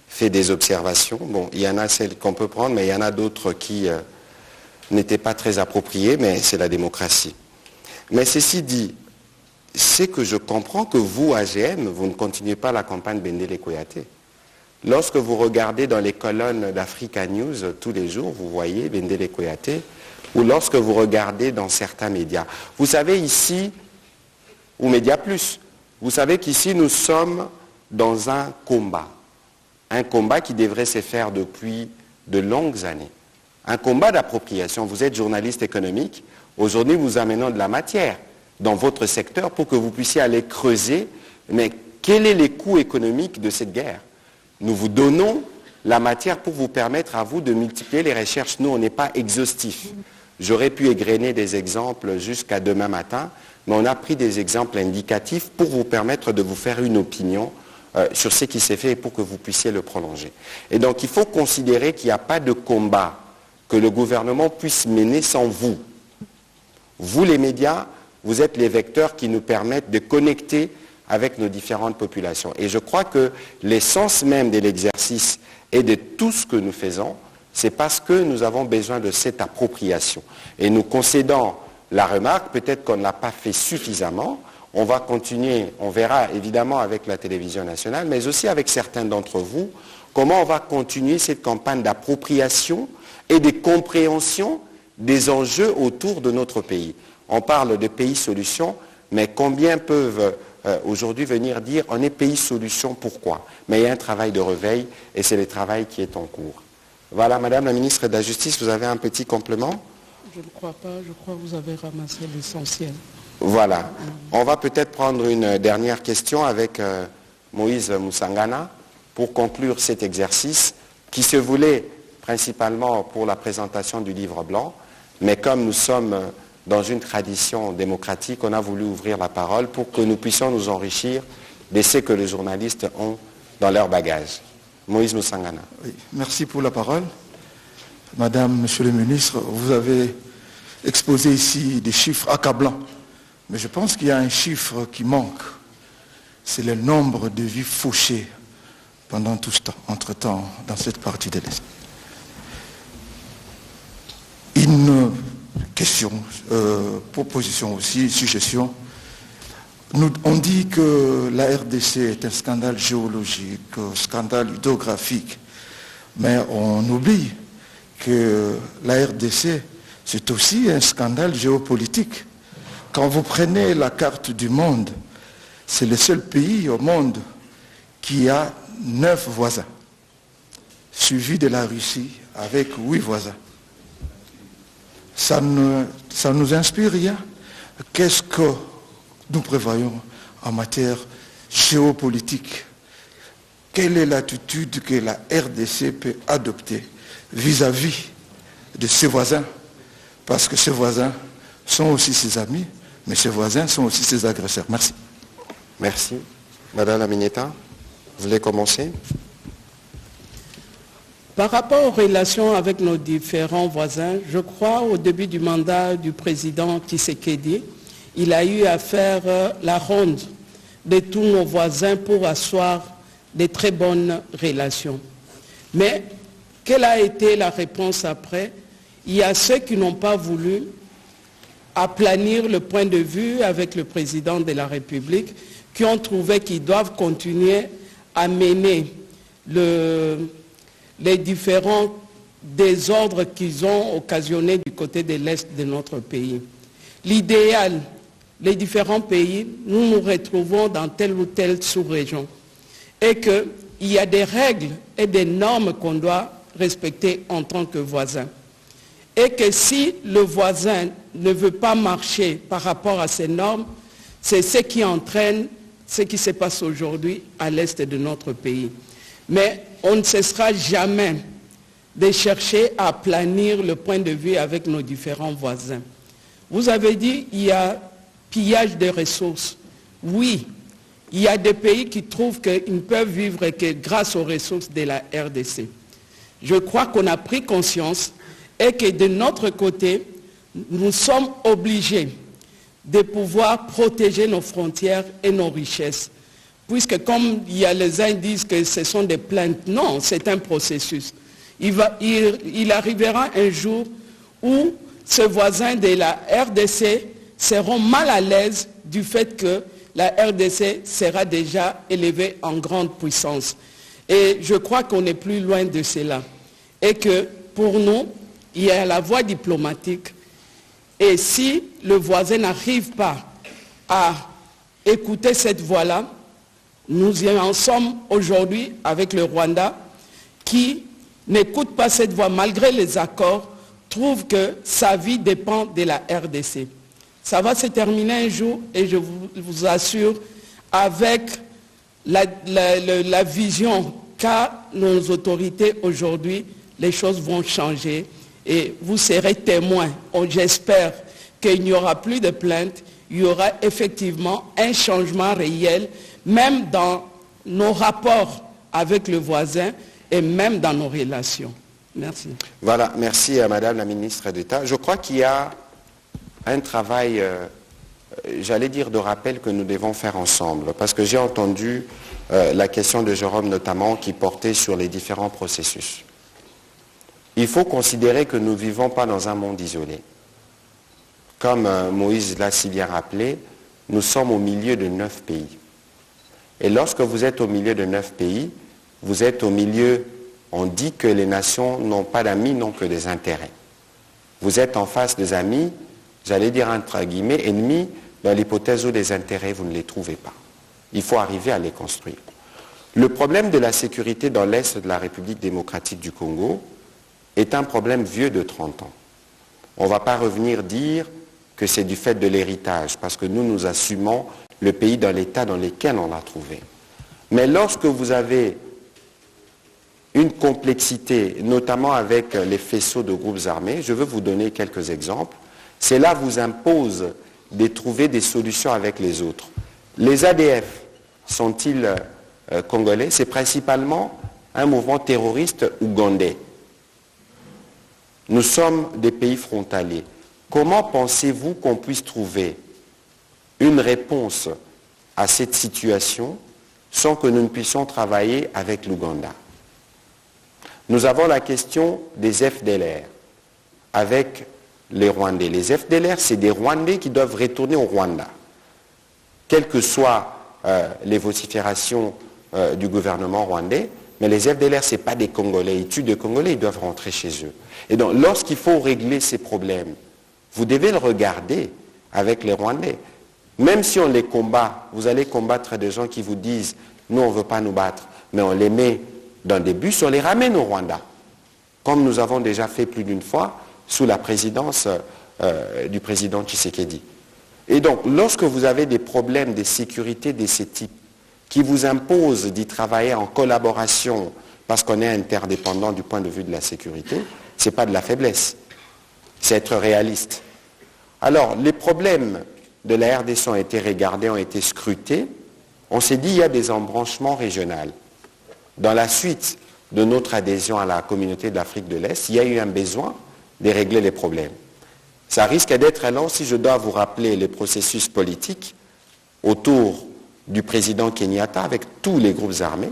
fait des observations. Bon, il y en a celles qu'on peut prendre, mais il y en a d'autres qui n'étaient pas très appropriées, mais c'est la démocratie. Mais ceci dit, c'est que je comprends que vous, AGM, vous ne continuez pas la campagne Bendele Kouyate. Lorsque vous regardez dans les colonnes d'Africa News tous les jours, vous voyez Bendele Kouyate, ou lorsque vous regardez dans certains médias. Vous savez ici, ou Média Plus, vous savez qu'ici nous sommes dans un combat qui devrait se faire depuis de longues années. Un combat d'appropriation. Vous êtes journaliste économique, aujourd'hui vous amenons de la matière dans votre secteur pour que vous puissiez aller creuser, mais quel est le coût économique de cette guerre? Nous vous donnons la matière pour vous permettre à vous de multiplier les recherches. Nous, on n'est pas exhaustif. J'aurais pu égrener des exemples jusqu'à demain matin, mais on a pris des exemples indicatifs pour vous permettre de vous faire une opinion sur ce qui s'est fait et pour que vous puissiez le prolonger. Et donc, il faut considérer qu'il n'y a pas de combat que le gouvernement puisse mener sans vous. Vous, les médias, vous êtes les vecteurs qui nous permettent de connecter avec nos différentes populations. Et je crois que l'essence même de l'exercice et de tout ce que nous faisons, c'est parce que nous avons besoin de cette appropriation. Et nous concédons la remarque, peut-être qu'on ne l'a pas fait suffisamment, on va continuer, on verra évidemment avec la télévision nationale, mais aussi avec certains d'entre vous, comment on va continuer cette campagne d'appropriation et de compréhension des enjeux autour de notre pays. On parle de pays solutions, mais combien peuvent aujourd'hui venir dire on est pays solution, pourquoi? Mais il y a un travail de réveil et c'est le travail qui est en cours. Voilà, Madame la ministre de la Justice, vous avez un petit complément? Je ne crois pas, je crois que vous avez ramassé l'essentiel. Voilà. On va peut-être prendre une dernière question avec Moïse Moussangana pour conclure cet exercice qui se voulait principalement pour la présentation du livre blanc, mais comme nous sommes dans une tradition démocratique, on a voulu ouvrir la parole pour que nous puissions nous enrichir de ce que les journalistes ont dans leur bagage. Moïse Moussangana. Oui, merci pour la parole. Madame, Monsieur le ministre, vous avez exposé ici des chiffres accablants. Mais je pense qu'il y a un chiffre qui manque. C'est le nombre de vies fauchées pendant tout ce temps, entre-temps, dans cette partie de l'Est. Une question, proposition aussi, suggestion. On dit que la RDC est un scandale géologique, un scandale hydrographique, mais on oublie que la RDC, c'est aussi un scandale géopolitique. Quand vous prenez la carte du monde, c'est le seul pays au monde qui a 9 voisins, suivi de la Russie avec 8 voisins. Ça nous inspire rien. Qu'est-ce que nous prévoyons en matière géopolitique? Quelle est l'attitude que la RDC peut adopter vis-à-vis de ses voisins? Parce que ses voisins sont aussi ses amis, mais ses voisins sont aussi ses agresseurs. Merci. Merci. Madame la Mineta, vous voulez commencer? Par rapport aux relations avec nos différents voisins, je crois au début du mandat du président Tshisekedi, il a eu à faire la ronde de tous nos voisins pour asseoir de très bonnes relations. Mais quelle a été la réponse après? Il y a ceux qui n'ont pas voulu aplanir le point de vue avec le président de la République, qui ont trouvé qu'ils doivent continuer à mener les différents désordres qu'ils ont occasionnés du côté de l'Est de notre pays. L'idéal, les différents pays, nous nous retrouvons dans telle ou telle sous-région et qu'il y a des règles et des normes qu'on doit respecter en tant que voisins. Et que si le voisin ne veut pas marcher par rapport à ces normes, c'est ce qui entraîne ce qui se passe aujourd'hui à l'Est de notre pays. Mais on ne cessera jamais de chercher à planir le point de vue avec nos différents voisins. Vous avez dit qu'il y a pillage des ressources. Oui, il y a des pays qui trouvent qu'ils ne peuvent vivre que grâce aux ressources de la RDC. Je crois qu'on a pris conscience et que de notre côté, nous sommes obligés de pouvoir protéger nos frontières et nos richesses. Puisque comme il y a les uns disent que ce sont des plaintes, non, c'est un processus. Il arrivera un jour où ces voisins de la RDC seront mal à l'aise du fait que la RDC sera déjà élevée en grande puissance. Et je crois qu'on n'est plus loin de cela. Et que pour nous, il y a la voie diplomatique. Et si le voisin n'arrive pas à écouter cette voie-là, nous y en sommes aujourd'hui avec le Rwanda qui n'écoute pas cette voie malgré les accords, trouve que sa vie dépend de la RDC. Ça va se terminer un jour et je vous assure, avec la vision qu'a nos autorités aujourd'hui, les choses vont changer et vous serez témoins. J'espère qu'il n'y aura plus de plaintes, il y aura effectivement un changement réel, même dans nos rapports avec le voisin et même dans nos relations. Merci. Voilà, merci à Madame la ministre d'État. Je crois qu'il y a un travail, j'allais dire de rappel que nous devons faire ensemble, parce que j'ai entendu la question de Jérôme notamment qui portait sur les différents processus. Il faut considérer que nous ne vivons pas dans un monde isolé. Comme Moïse l'a si bien rappelé, nous sommes au milieu de 9 pays. Et lorsque vous êtes au milieu de 9 pays, vous êtes au milieu, on dit que les nations n'ont pas d'amis, n'ont que des intérêts. Vous êtes en face des amis, j'allais dire entre guillemets, ennemis, dans l'hypothèse où des intérêts, vous ne les trouvez pas. Il faut arriver à les construire. Le problème de la sécurité dans l'Est de la République démocratique du Congo est un problème vieux de 30 ans. On ne va pas revenir dire que c'est du fait de l'héritage, parce que nous assumons le pays dans l'état dans lequel on l'a trouvé. Mais lorsque vous avez une complexité, notamment avec les faisceaux de groupes armés, je veux vous donner quelques exemples, cela vous impose de trouver des solutions avec les autres. Les ADF sont-ils congolais? C'est principalement un mouvement terroriste ougandais. Nous sommes des pays frontaliers. Comment pensez-vous qu'on puisse trouver une réponse à cette situation sans que nous ne puissions travailler avec l'Ouganda? Nous avons la question des FDLR avec les Rwandais. Les FDLR, c'est des Rwandais qui doivent retourner au Rwanda. Quelles que soient les vociférations du gouvernement rwandais, mais les FDLR, ce n'est pas des Congolais. Ils tuent des Congolais, ils doivent rentrer chez eux. Et donc, lorsqu'il faut régler ces problèmes, vous devez le regarder avec les Rwandais. Même si on les combat, vous allez combattre des gens qui vous disent « nous, on ne veut pas nous battre », mais on les met dans des bus, on les ramène au Rwanda, comme nous avons déjà fait plus d'une fois sous la présidence du président Tshisekedi. Et donc, lorsque vous avez des problèmes de sécurité de ce type, qui vous imposent d'y travailler en collaboration, parce qu'on est interdépendant du point de vue de la sécurité, ce n'est pas de la faiblesse, c'est être réaliste. Alors, les problèmes de la RDC ont été regardés, ont été scrutés. On s'est dit qu'il y a des embranchements régionaux. Dans la suite de notre adhésion à la communauté de l'Afrique de l'Est, il y a eu un besoin de régler les problèmes. Ça risque d'être long si je dois vous rappeler les processus politiques autour du président Kenyatta avec tous les groupes armés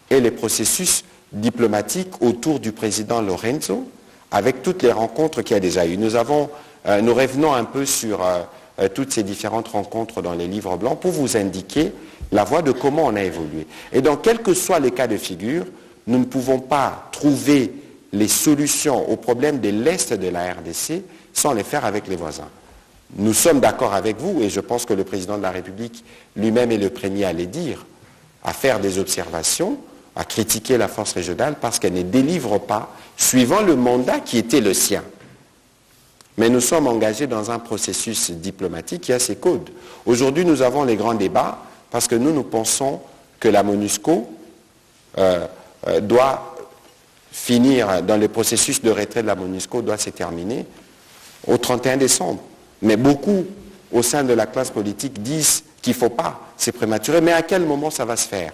et les processus diplomatiques autour du président Lorenzo avec toutes les rencontres qu'il y a déjà eu. Nous revenons un peu sur toutes ces différentes rencontres dans les livres blancs pour vous indiquer la voie de comment on a évolué. Et donc, quels que soient les cas de figure, nous ne pouvons pas trouver les solutions aux problèmes de l'Est de la RDC sans les faire avec les voisins. Nous sommes d'accord avec vous, et je pense que le président de la République lui-même est le premier à les dire, à faire des observations, à critiquer la force régionale parce qu'elle ne délivre pas, suivant le mandat qui était le sien. Mais nous sommes engagés dans un processus diplomatique qui a ses codes. Aujourd'hui, nous avons les grands débats parce que nous pensons que la MONUSCO doit finir, dans le processus de retrait de la MONUSCO doit se terminer au 31 décembre. Mais beaucoup, au sein de la classe politique, disent qu'il ne faut pas, c'est prématuré. Mais à quel moment ça va se faire?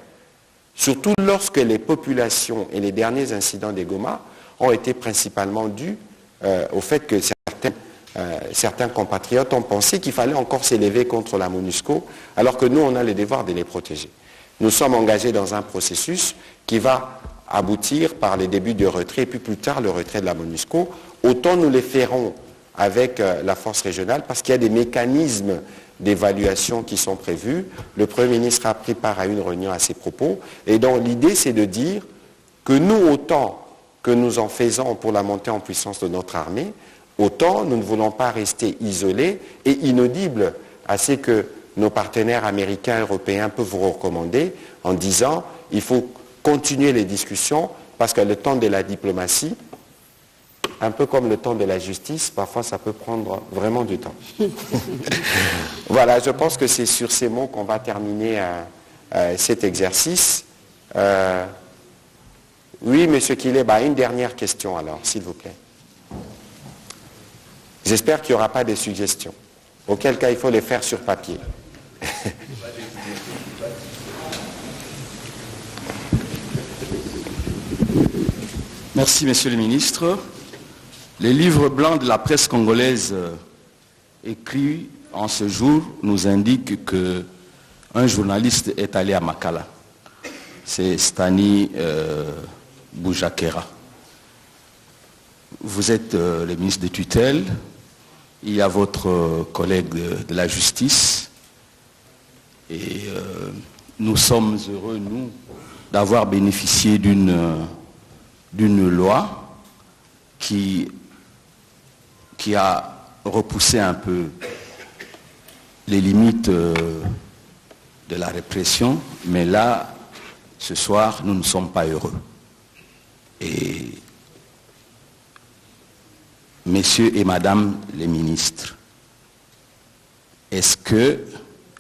Surtout lorsque les populations et les derniers incidents des Goma ont été principalement dus au fait que certains compatriotes ont pensé qu'il fallait encore s'élever contre la MONUSCO, alors que nous, on a le devoir de les protéger. Nous sommes engagés dans un processus qui va aboutir par les débuts de retrait, et puis plus tard le retrait de la MONUSCO. Autant nous les ferons avec la force régionale, parce qu'il y a des mécanismes d'évaluation qui sont prévus. Le Premier ministre a pris part à une réunion à ces propos. Et donc l'idée, c'est de dire que nous, autant que nous en faisons pour la montée en puissance de notre armée, autant nous ne voulons pas rester isolés et inaudibles à ce que nos partenaires américains et européens peuvent vous recommander en disant il faut continuer les discussions parce que le temps de la diplomatie, un peu comme le temps de la justice, parfois ça peut prendre vraiment du temps. Voilà, je pense que c'est sur ces mots qu'on va terminer cet exercice. Oui, M. Kileba, une dernière question alors, s'il vous plaît. J'espère qu'il n'y aura pas de suggestions. Auquel cas, il faut les faire sur papier. Merci, Monsieur le Ministre. Les livres blancs de la presse congolaise écrits en ce jour nous indiquent qu'un journaliste est allé à Makala. C'est Stani Boujakera. Vous êtes le ministre de tutelle. Il y a votre collègue de la justice. Et nous sommes heureux, nous, d'avoir bénéficié d'une loi qui a repoussé un peu les limites de la répression, mais là, ce soir, nous ne sommes pas heureux. Et messieurs et madame les ministres, est-ce que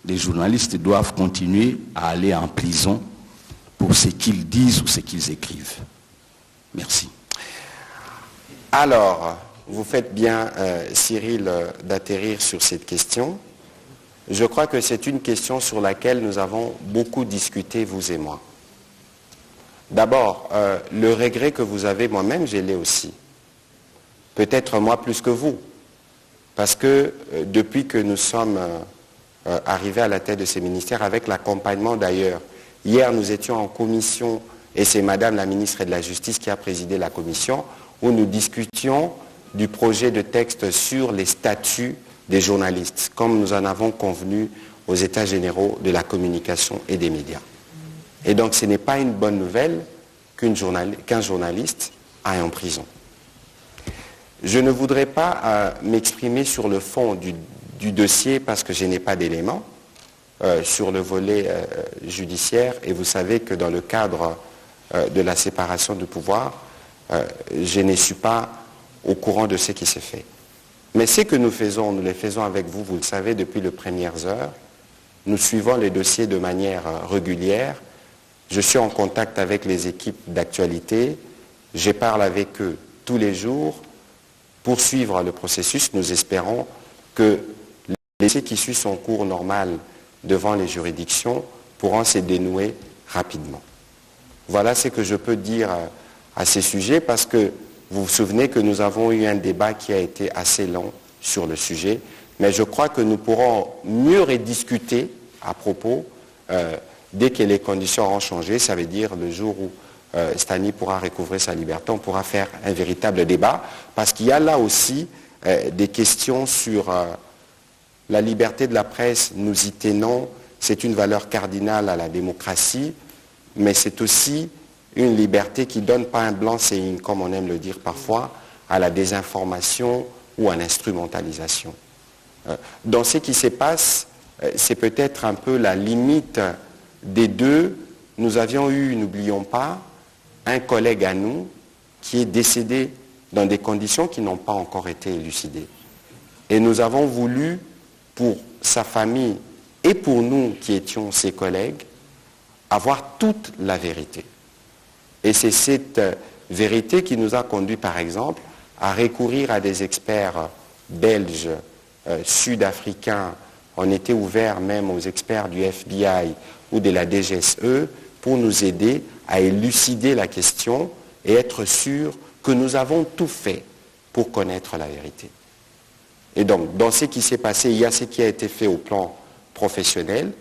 les journalistes doivent continuer à aller en prison pour ce qu'ils disent ou ce qu'ils écrivent? Merci. Alors, vous faites bien, Cyril, d'atterrir sur cette question. Je crois que c'est une question sur laquelle nous avons beaucoup discuté, vous et moi. D'abord, le regret que vous avez, moi-même, je l'ai aussi. Peut-être moi plus que vous. Parce que depuis que nous sommes arrivés à la tête de ces ministères, avec l'accompagnement d'ailleurs, hier nous étions en commission, et c'est Madame la ministre de la Justice qui a présidé la commission, où nous discutions du projet de texte sur les statuts des journalistes, comme nous en avons convenu aux États généraux de la communication et des médias. Et donc ce n'est pas une bonne nouvelle qu'un journaliste aille en prison. Je ne voudrais pas m'exprimer sur le fond du dossier parce que je n'ai pas d'éléments sur le volet judiciaire, et vous savez que dans le cadre de la séparation du pouvoir, je ne suis pas au courant de ce qui s'est fait. Mais ce que nous faisons, nous les faisons avec vous, vous le savez, depuis les premières heures. Nous suivons les dossiers de manière régulière. Je suis en contact avec les équipes d'actualité. Je parle avec eux tous les jours pour suivre le processus. Nous espérons que les dossiers qui suivent son cours normal devant les juridictions pourront se dénouer rapidement. Voilà ce que je peux dire à ces sujets, parce que vous vous souvenez que nous avons eu un débat qui a été assez long sur le sujet, mais je crois que nous pourrons mieux rediscuter à propos dès que les conditions auront changé. Ça veut dire le jour où Stani pourra recouvrer sa liberté, on pourra faire un véritable débat, parce qu'il y a là aussi des questions sur la liberté de la presse. Nous y tenons, c'est une valeur cardinale à la démocratie, mais c'est aussi une liberté qui ne donne pas un blanc-seing, comme on aime le dire parfois, à la désinformation ou à l'instrumentalisation. Dans ce qui se passe, c'est peut-être un peu la limite des deux. Nous avions eu, n'oublions pas, un collègue à nous qui est décédé dans des conditions qui n'ont pas encore été élucidées. Et nous avons voulu, pour sa famille et pour nous qui étions ses collègues, avoir toute la vérité. Et c'est cette vérité qui nous a conduit, par exemple, à recourir à des experts belges, sud-africains. On était ouvert même aux experts du FBI ou de la DGSE pour nous aider à élucider la question et être sûr que nous avons tout fait pour connaître la vérité. Et donc, dans ce qui s'est passé, il y a ce qui a été fait au plan professionnel,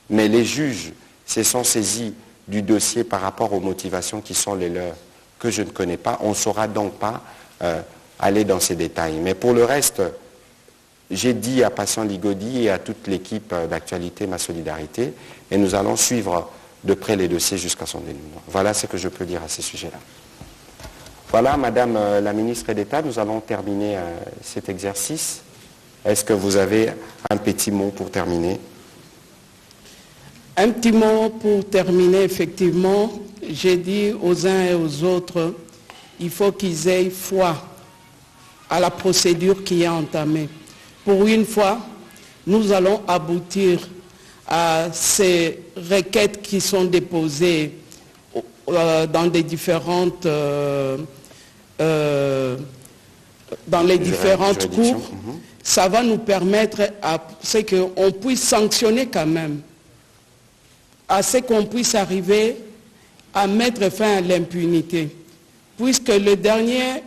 mais les juges se sont saisis du dossier par rapport aux motivations qui sont les leurs, que je ne connais pas. On ne saura donc pas aller dans ces détails. Mais pour le reste, j'ai dit à Patient Ligodi et à toute l'équipe d'Actualité ma solidarité, et nous allons suivre de près les dossiers jusqu'à son dénouement. Voilà ce que je peux dire à ces sujets-là. Voilà, Madame la ministre d'État, nous allons terminer cet exercice. Est-ce que vous avez un petit mot pour terminer? Un petit mot pour terminer, effectivement. J'ai dit aux uns et aux autres, il faut qu'ils aient foi à la procédure qui est entamée. Pour une fois, nous allons aboutir à ces requêtes qui sont déposées dans les différentes cours. Ça va nous permettre à ce qu'on puisse sanctionner quand même, à ce qu'on puisse arriver à mettre fin à l'impunité. Puisque le dernier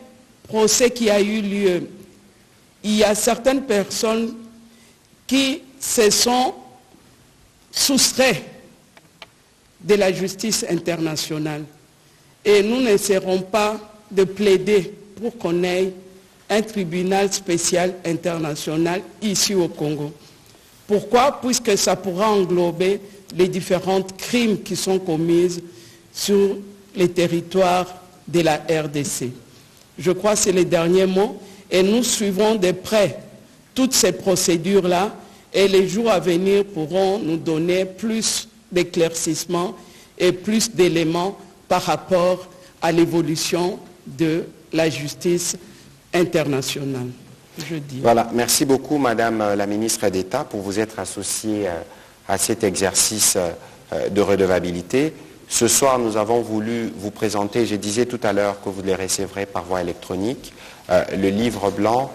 procès qui a eu lieu, il y a certaines personnes qui se sont soustraits de la justice internationale. Et nous n'essaierons pas de plaider pour qu'on ait un tribunal spécial international ici au Congo. Pourquoi? Puisque ça pourra englober les différents crimes qui sont commis sur les territoires de la RDC. Je crois que c'est les derniers mots et nous suivrons de près toutes ces procédures-là et les jours à venir pourront nous donner plus d'éclaircissements et plus d'éléments par rapport à l'évolution de la justice internationale. Voilà, merci beaucoup Madame la ministre d'État pour vous être associée à cet exercice de redevabilité. Ce soir, nous avons voulu vous présenter, je disais tout à l'heure que vous les recevrez par voie électronique, le livre blanc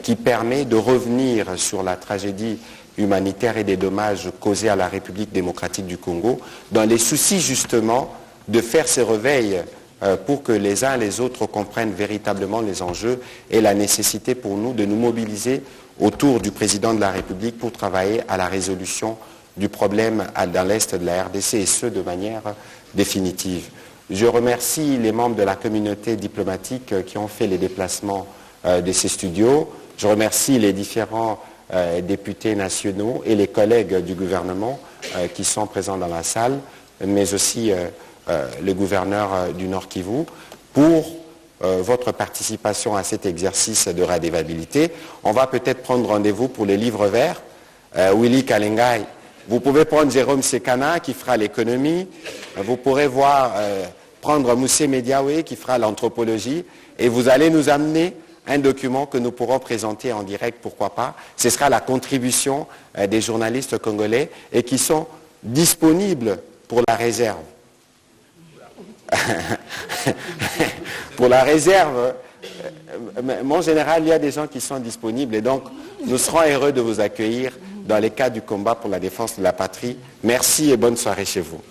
qui permet de revenir sur la tragédie humanitaire et des dommages causés à la République démocratique du Congo, dans les soucis justement de faire ces réveils pour que les uns et les autres comprennent véritablement les enjeux et la nécessité pour nous de nous mobiliser autour du président de la République pour travailler à la résolution du problème dans l'Est de la RDC et ce de manière définitive. Je remercie les membres de la communauté diplomatique qui ont fait les déplacements de ces studios. Je remercie les différents députés nationaux et les collègues du gouvernement qui sont présents dans la salle, mais aussi le gouverneur du Nord Kivu, pour votre participation à cet exercice de redevabilité. On va peut-être prendre rendez-vous pour les livres verts. Willy Kalengai, vous pouvez prendre Jérôme Sekana qui fera l'économie. Vous pourrez prendre Moussé Mediawe qui fera l'anthropologie. Et vous allez nous amener un document que nous pourrons présenter en direct, pourquoi pas. Ce sera la contribution des journalistes congolais et qui sont disponibles pour la réserve. Pour la réserve, en général, il y a des gens qui sont disponibles et donc nous serons heureux de vous accueillir dans les cas du combat pour la défense de la patrie. Merci et bonne soirée chez vous.